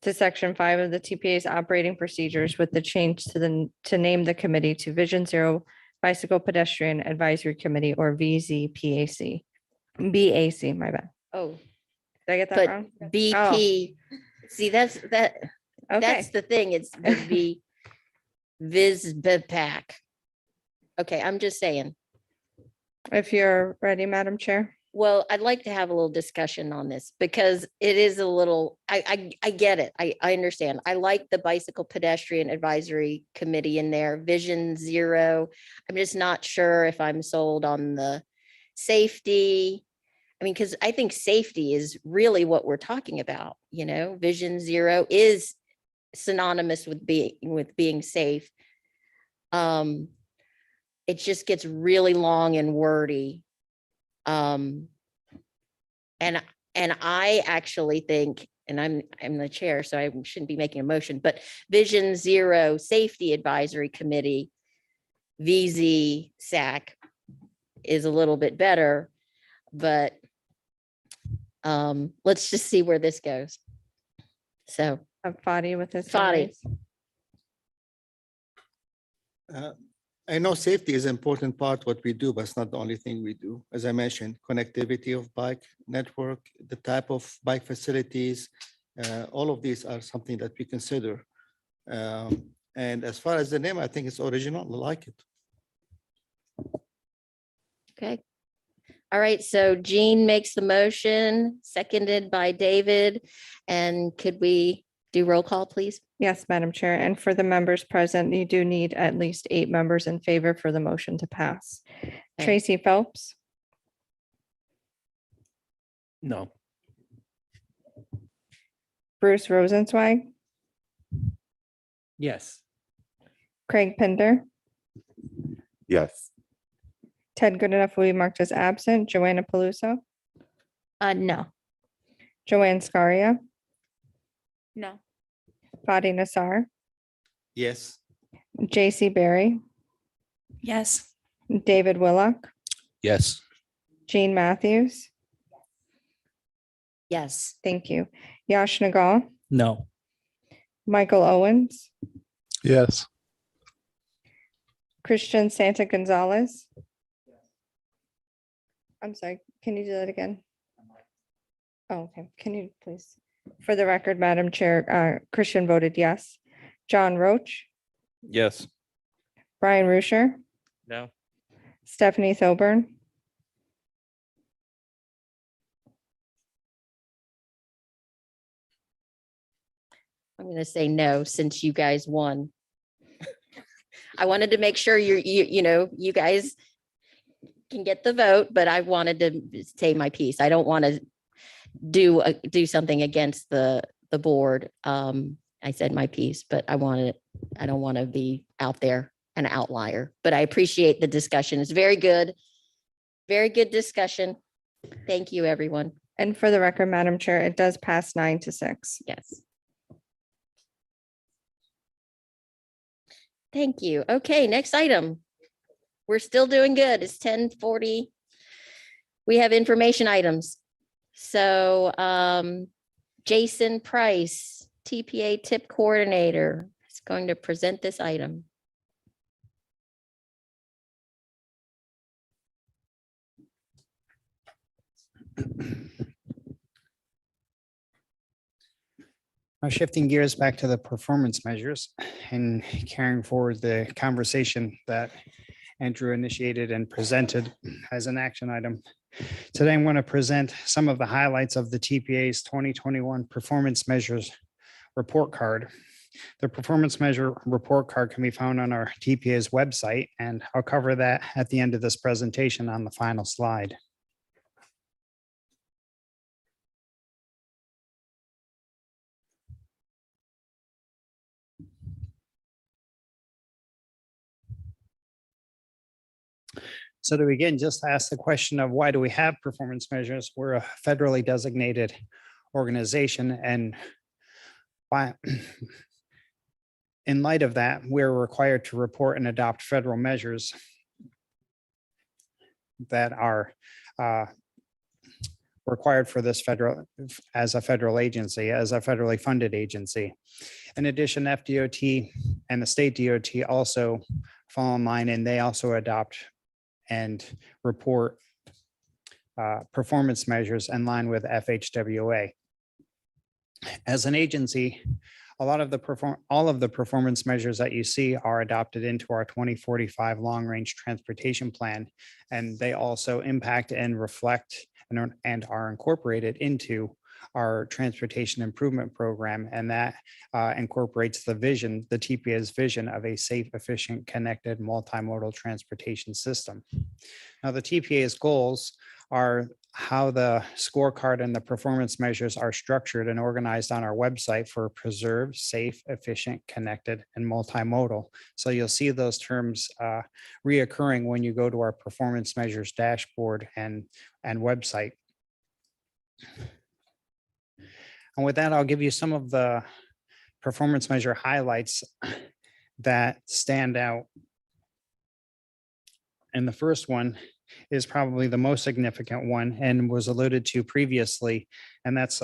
to section 5 of the TPA's operating procedures with the change to name the committee to Vision Zero Bicycle Pedestrian Advisory Committee, or VZPAC. BAC, my bad. Oh, Did I get that but wrong? BP, see, that's the thing. It's the BTPAC. Okay, I'm just saying. If you're ready, Madam Chair. Well, I'd like to have a little discussion on this because it is a little, I get it. I understand. I like the Bicycle Pedestrian Advisory Committee in there, Vision Zero. I'm just not sure if I'm sold on the safety. I mean, because I think safety is really what we're talking about, Vision Zero is synonymous with being safe. It just gets really long and wordy. And I actually think, and I'm the chair, so I shouldn't be making a motion, but Vision Zero Safety Advisory Committee, VZSAC, is a little bit better, but let's just see where this goes. So Fadi with his. Fadi. I know safety is an important part what we do, but it's not the only thing we do. As I mentioned, connectivity of bike network, the type of bike facilities, all of these are something that we consider. And as far as the name, I think it's original. I like it. Okay. All right, so Jean makes the motion, seconded by David. And could we do roll call, please? Yes, Madam Chair. And for the members present, you do need at least 8 members in favor for the motion to pass. Okay. Tracy Phelps, No. Bruce Rosenzweig, Yes. Craig Pinder, Yes. Ted Goodenough will be marked as absent, Joanna Paluso, No. Joanne Scaria, No. Fadi Nassar, Yes. J.C. Berry, Yes. David Willock, Yes. Jean Matthews. Yes. Thank you. Yash Nagal, No. Michael Owens, Yes. Christian Santa Gonzalez. I'm sorry, can you do that again? Oh, okay. Can you please? For the record, Madam Chair, Christian voted yes. John Roach, Yes. Brian Rusher, No. Stephanie Thoburn, I'm going to say no, since you guys won. I wanted to make sure you guys can get the vote, but I wanted to say my piece. I don't want to do something against the board. I said my piece, but I don't want to be out there an outlier, but I appreciate the discussion. It's very good. Very good discussion. Thank you, everyone. and for the record, Madam Chair, it does pass 9-6. Yes. Thank you. Okay, next item. We're still doing good. It's 10:40. We have information items. So Jason Price, TPA tip coordinator, is going to present this item. Now shifting gears back to the performance measures and carrying forward the conversation that Andrew initiated and presented as an action item. Today, I'm going to present some of the highlights of the TPA's 2021 performance measures report card. The performance measure report card can be found on our TPA's website, and I'll cover that at the end of this presentation on the final slide. So to begin, just ask the question of why do we have performance measures? We're a federally designated organization, and why, in light of that, we're required to report and adopt federal measures that are required for this as a federal agency, as a federally funded agency. In addition, FDOT and the state DOT also fall in line, and they also adopt and report performance measures in line with FHWA. As an agency, all of the performance measures that you see are adopted into our 2045 long-range transportation plan, and they also impact and reflect and are incorporated into our transportation improvement program, and that incorporates the vision, the TPA's vision of a safe, efficient, connected, multimodal transportation system. Now, the TPA's goals are how the scorecard and the performance measures are structured and organized on our website for preserved, safe, efficient, connected, and multimodal. So you'll see those terms reoccurring when you go to our performance measures dashboard and website. And with that, I'll give you some of the performance measure highlights that stand out. And the first one is probably the most significant one and was alluded to previously, and that's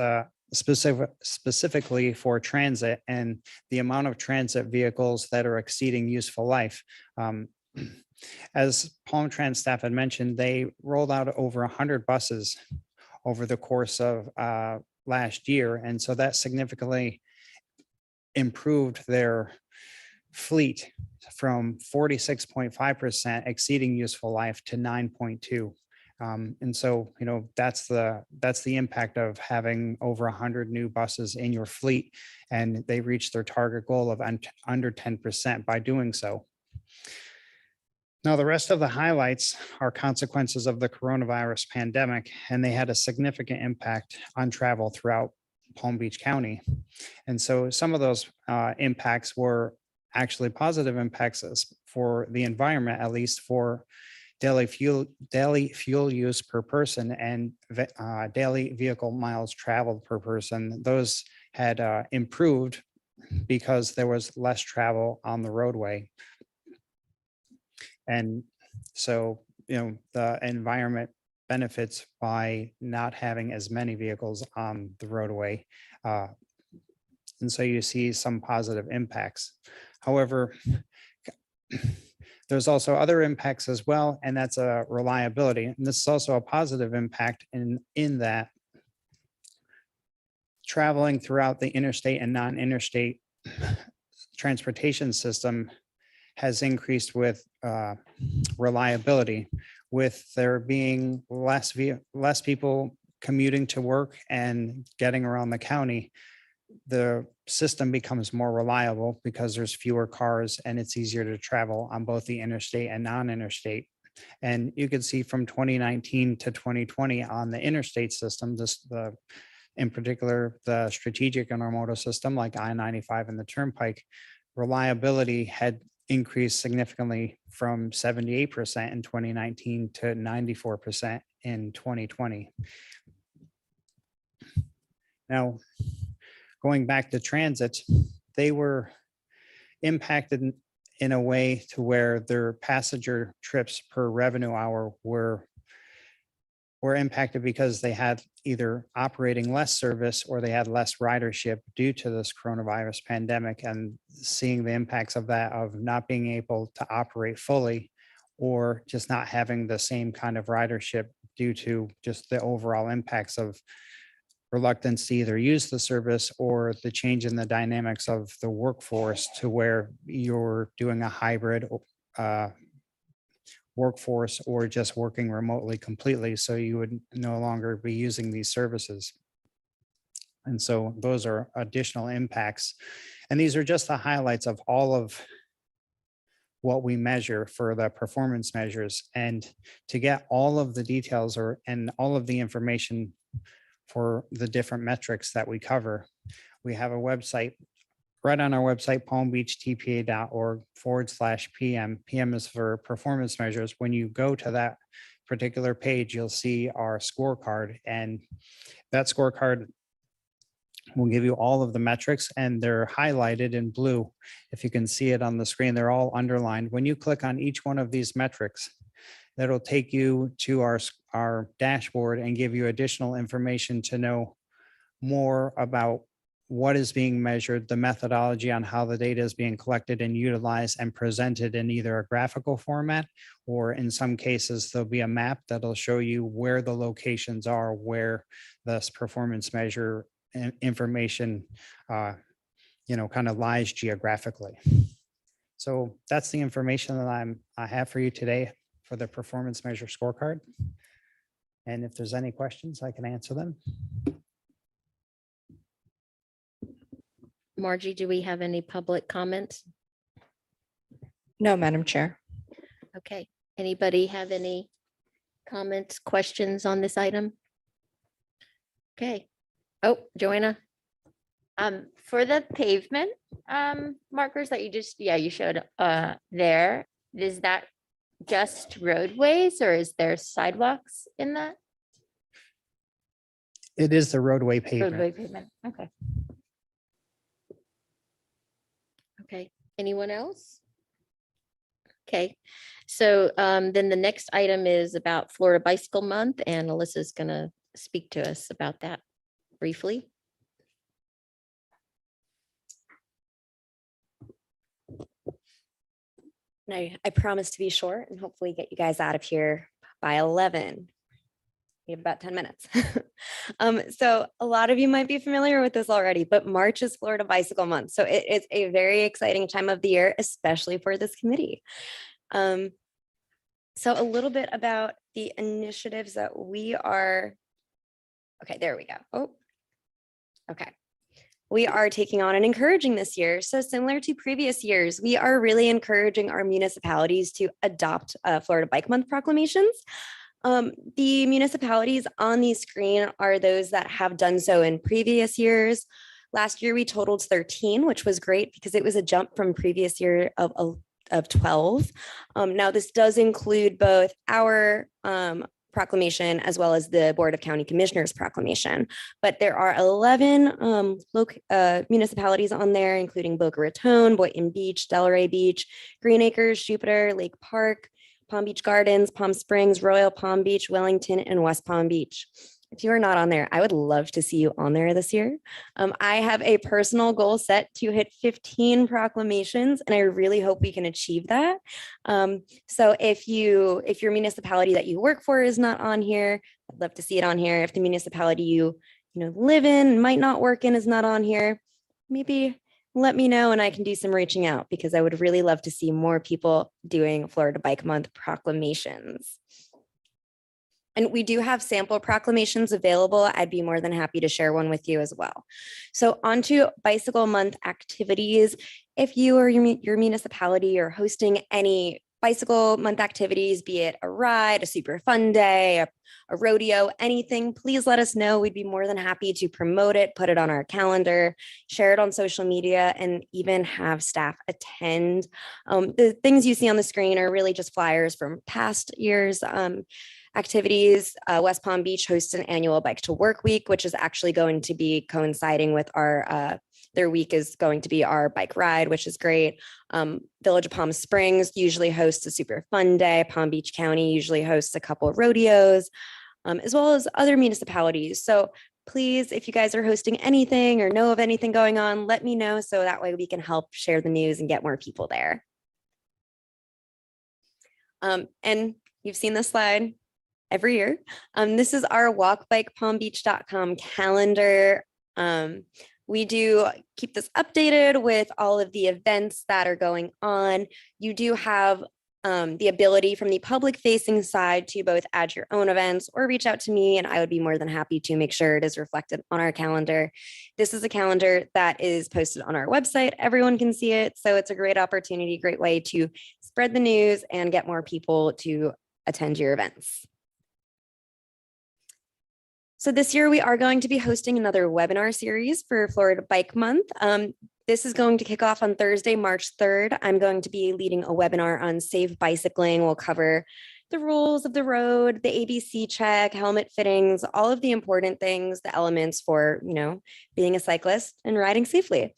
specifically for transit and the amount of transit vehicles that are exceeding useful life. As Palm Trans staff had mentioned, they rolled out over 100 buses over the course of last year, and so that significantly improved their fleet from 46.5% exceeding useful life to 9.2. And so, that's the impact of having over 100 new buses in your fleet, and they reached their target goal of under 10% by doing so. Now, the rest of the highlights are consequences of the coronavirus pandemic, and they had a significant impact on travel throughout Palm Beach County. And so some of those impacts were actually positive impacts for the environment, at least for daily fuel use per person and daily vehicle miles traveled per person. Those had improved because there was less travel on the roadway. And so, the environment benefits by not having as many vehicles on the roadway. And so you see some positive impacts. However, there's also other impacts as well, and that's a reliability. And this is also a positive impact in that traveling throughout the interstate and non-interstate transportation system has increased with reliability, with there being less people commuting to work and getting around the county. The system becomes more reliable because there's fewer cars and it's easier to travel on both the interstate and non-interstate. And you can see from 2019 to 2020 on the interstate system, in particular, the strategic intermodal system like I-95 and the Turnpike, reliability had increased significantly from 78% in 2019 to 94% in 2020. Now, going back to transit, they were impacted in a way to where their passenger trips per revenue hour were impacted because they had either operating less service or they had less ridership due to this coronavirus pandemic, and seeing the impacts of that, of not being able to operate fully or just not having the same kind of ridership due to just the overall impacts of reluctance to either use the service or the change in the dynamics of the workforce to where you're doing a hybrid workforce or just working remotely completely. So you would no longer be using these services. And so those are additional impacts. And these are just the highlights of all of what we measure for the performance measures. And to get all of the details and all of the information for the different metrics that we cover, we have a website right on our website, palmbeachtpa.org/PM. PM is for performance measures. When you go to that particular page, you'll see our scorecard, and that scorecard will give you all of the metrics, and they're highlighted in blue. If you can see it on the screen, they're all underlined. When you click on each one of these metrics, that'll take you to our dashboard and give you additional information to know more about what is being measured, the methodology on how the data is being collected and utilized and presented in either a graphical format, or in some cases, there'll be a map that'll show you where the locations are, where this performance measure information, kind of lies geographically. So that's the information that I have for you today for the performance measure scorecard. And if there's any questions, I can answer them. Margie, do we have any public comments? No, Madam Chair. Okay, anybody have any comments, questions on this item? Okay. Oh, Joanna. For the pavement markers that you showed there, is that just roadways or is there sidewalks in that? It is the roadway pavement. Roadway pavement, okay. Okay, anyone else? Okay, so then the next item is about Florida Bicycle Month, and Alyssa's gonna speak to us about that briefly. Now, I promise to be short and hopefully get you guys out of here by 11. We have about 10 minutes. So a lot of you might be familiar with this already, but March is Florida Bicycle Month. So it is a very exciting time of the year, especially for this committee. So a little bit about the initiatives that we are, okay, there we go. Oh, okay. we are taking on and encouraging this year. So similar to previous years, we are really encouraging our municipalities to adopt Florida Bike Month proclamations. The municipalities on the screen are those that have done so in previous years. Last year, we totaled 13, which was great because it was a jump from previous year of 12. Now, this does include both our proclamation as well as the Board of County Commissioners proclamation. But there are 11 municipalities on there, including Boca Raton, Boynton Beach, Delray Beach, Green Acres, Jupiter, Lake Park, Palm Beach Gardens, Palm Springs, Royal Palm Beach, Wellington, and West Palm Beach. If you are not on there, I would love to see you on there this year. I have a personal goal set to hit 15 proclamations, and I really hope we can achieve that. So if your municipality that you work for is not on here, I'd love to see it on here. If the municipality you live in, might not work in, is not on here, maybe let me know and I can do some reaching out, because I would really love to see more people doing Florida Bike Month proclamations. And we do have sample proclamations available. I'd be more than happy to share one with you as well. So on to Bicycle Month activities. If you or your municipality are hosting any Bicycle Month activities, be it a ride, a super fun day, a rodeo, anything, please let us know. We'd be more than happy to promote it, put it on our calendar, share it on social media, and even have staff attend. The things you see on the screen are really just flyers from past years' activities. West Palm Beach hosts an annual Bike to Work Week, which is actually going to be coinciding with our their week is going to be our bike ride, which is great. Village of Palm Springs usually hosts a super fun day. Palm Beach County usually hosts a couple of rodeos, as well as other municipalities. So please, if you guys are hosting anything or know of anything going on, let me know so that way we can help share the news and get more people there. And you've seen this slide every year. This is our walkbikepalmbeach.com calendar. We do keep this updated with all of the events that are going on. You do have the ability from the public facing side to both add your own events or reach out to me, and I would be more than happy to make sure it is reflected on our calendar. This is a calendar that is posted on our website. Everyone can see it. So it's a great opportunity, great way to spread the news and get more people to attend your events. So this year we are going to be hosting another webinar series for Florida Bike Month. This is going to kick off on Thursday, March 3rd. I'm going to be leading a webinar on safe bicycling. We'll cover the rules of the road, the ABC check, helmet fittings, all of the important things, the elements for, being a cyclist and riding safely.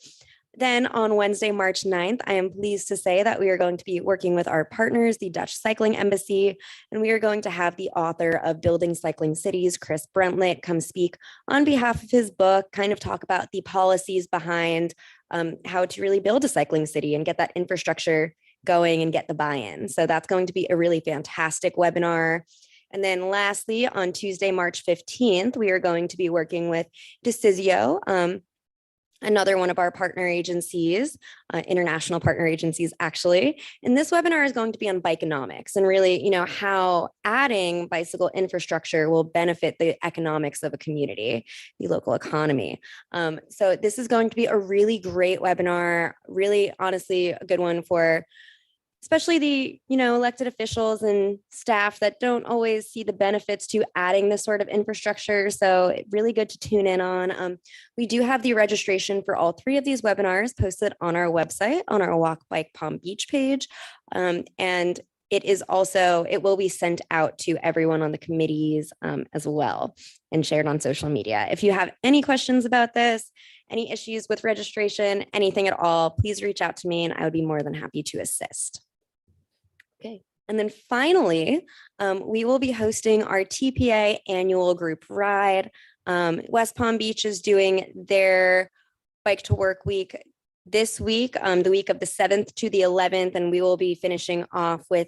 Then on Wednesday, March 9th, I am pleased to say that we are going to be working with our partners, the Dutch Cycling Embassy, and we are going to have the author of Building Cycling Cities, Chris Brentlet, come speak on behalf of his book, kind of talk about the policies behind how to really build a cycling city and get that infrastructure going and get the buy-in. So that's going to be a really fantastic webinar. And then lastly, on Tuesday, March 15th, we are going to be working with Decisio, another one of our partner agencies, international partner agencies, actually. And this webinar is going to be on bikeonomics and really, how adding bicycle infrastructure will benefit the economics of a community, the local economy. So this is going to be a really great webinar, really honestly a good one for especially the, elected officials and staff that don't always see the benefits to adding this sort of infrastructure. So really good to tune in on. We do have the registration for all 3 of these webinars posted on our website, on our Walk Bike Palm Beach page. And it will be sent out to everyone on the committees as well and shared on social media. If you have any questions about this, any issues with registration, anything at all, please reach out to me and I would be more than happy to assist. Okay. And then finally, we will be hosting our TPA annual group ride. West Palm Beach is doing their Bike to Work Week this week, the week of the 7th to the 11th, and we will be finishing off with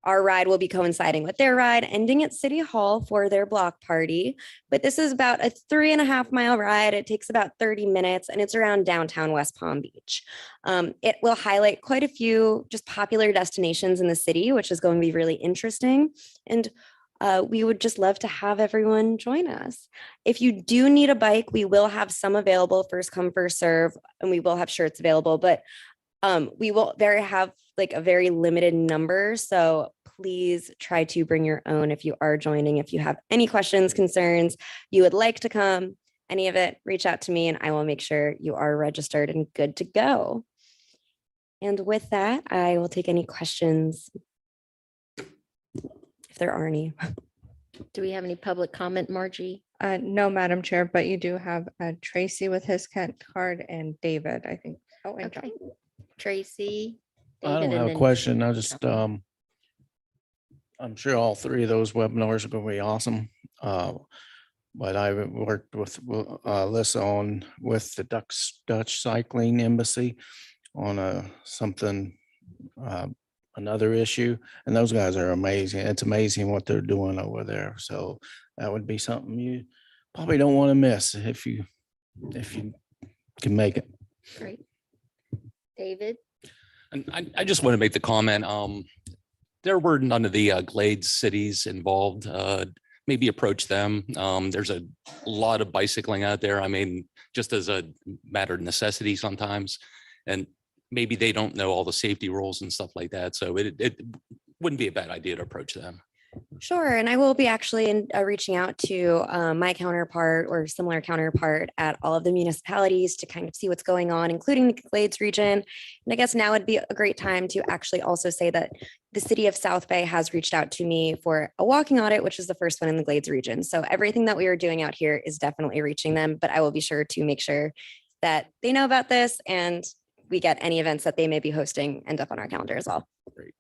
our ride will be coinciding with their ride, ending at City Hall for their block party. But this is about a 3.5-mile ride. It takes about 30 minutes and it's around downtown West Palm Beach. It will highlight quite a few just popular destinations in the city, which is going to be really interesting. And we would just love to have everyone join us. If you do need a bike, we will have some available, first come, first serve, and we will have shirts available, but we will have like a very limited number. So please try to bring your own if you are joining. If you have any questions, concerns, you would like to come, any of it, reach out to me and I will make sure you are registered and good to go. And with that, I will take any questions if there are any. Do we have any public comment, Margie? No, Madam Chair, but you do have Tracy with his card and David, I think. Oh, and John. Okay. Tracy. I don't David, have and a then question. I just, I'm sure all three of those webinars are going to be awesome. But I worked with Alyssa on with the Dutch Cycling Embassy on something, another issue, and those guys are amazing. It's amazing what they're doing over there. So that would be something you probably don't want to miss if you can make it. Great. David? And I just want to make the comment, there were none of the Glades cities involved. Maybe approach them. There's a lot of bicycling out there. I mean, just as a matter of necessity sometimes. And maybe they don't know all the safety rules and stuff like that. So it wouldn't be a bad idea to approach them. Sure. And I will be actually reaching out to my counterpart or similar counterpart at all of the municipalities to kind of see what's going on, including the Glades region. And I guess now would be a great time to actually also say that the city of South Bay has reached out to me for a walking audit, which is the first one in the Glades region. So everything that we are doing out here is definitely reaching them, but I will be sure to make sure that they know about this and we get any events that they may be hosting end up on our calendar as well. Great.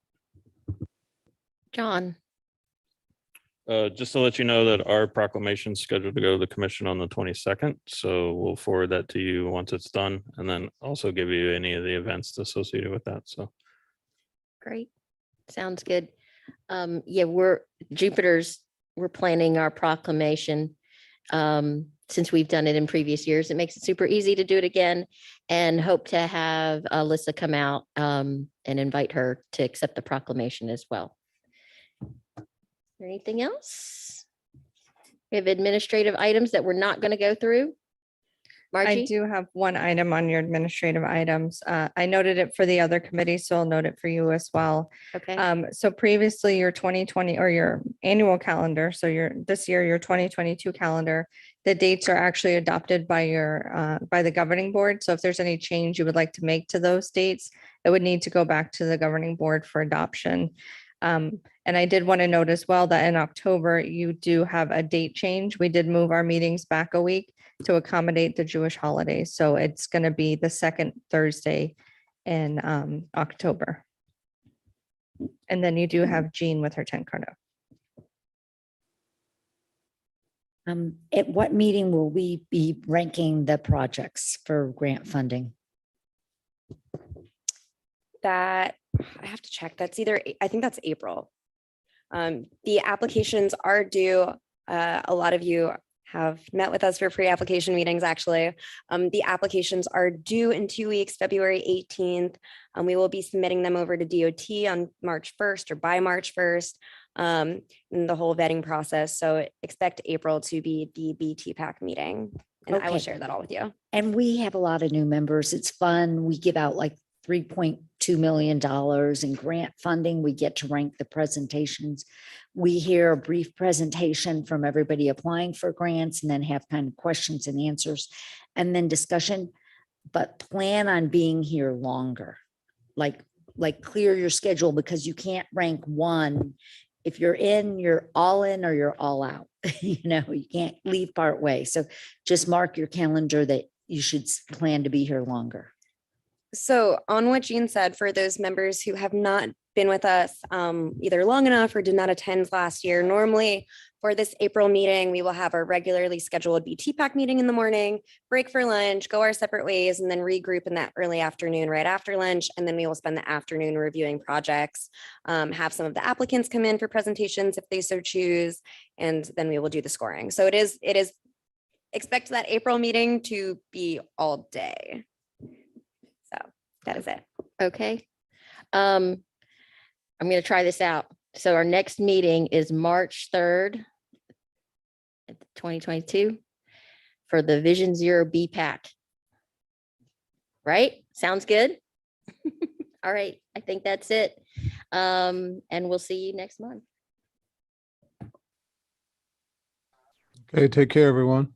John? Just to let you know that our proclamation is scheduled to go to the commission on the 22nd. So we'll forward that to you once it's done and then also give you any of the events associated with that. So. Great. Sounds good. Yeah, we're planning our proclamation. Since we've done it in previous years, it makes it super easy to do it again and hope to have Alyssa come out and invite her to accept the proclamation as well. Anything else? We have administrative items that we're not going to go through. Margie? I do have one item on your administrative items. I noted it for the other committee, so I'll note it for you as well. Okay. So previously your 2020 or your annual calendar, so this year, your 2022 calendar, the dates are actually adopted by by the governing board. So if there's any change you would like to make to those dates, it would need to go back to the governing board for adoption. And I did want to note as well that in October, you do have a date change. We did move our meetings back a week to accommodate the Jewish holidays. So it's going to be the second Thursday in October. And then you do have Jean with her 10 card. At what meeting will we be ranking the projects for grant funding? That I have to check. That's I think that's April. The applications are due. A lot of you have met with us for pre-application meetings, actually. The applications are due in 2 weeks, February 18th. We will be submitting them over to DOT on March 1st or by March 1st, in the whole vetting process. So expect April to be the BTPAC meeting. And I will Okay. share that all with you. And we have a lot of new members. It's fun. We give out like $3.2 million in grant funding. We get to rank the presentations. We hear a brief presentation from everybody applying for grants and then have kind of questions and answers and then discussion, but plan on being here longer. Like clear your schedule because you can't rank one. If you're in, you're all in or you're all out. You can't leave part way. So just mark your calendar that you should plan to be here longer. So on what Jean said, for those members who have not been with us either long enough or did not attend last year, normally for this April meeting, we will have our regularly scheduled BTPAC meeting in the morning, break for lunch, go our separate ways, and then regroup in that early afternoon right after lunch. And then we will spend the afternoon reviewing projects, have some of the applicants come in for presentations if they so choose, and then we will do the scoring. So it is expect that April meeting to be all day. So that is it. Okay. I'm going to try this out. So our next meeting is March 3rd, 2022 for the Vision Zero BPAC. Right? Sounds good? All right, I think that's it. And we'll see you next month. Okay, take care, everyone.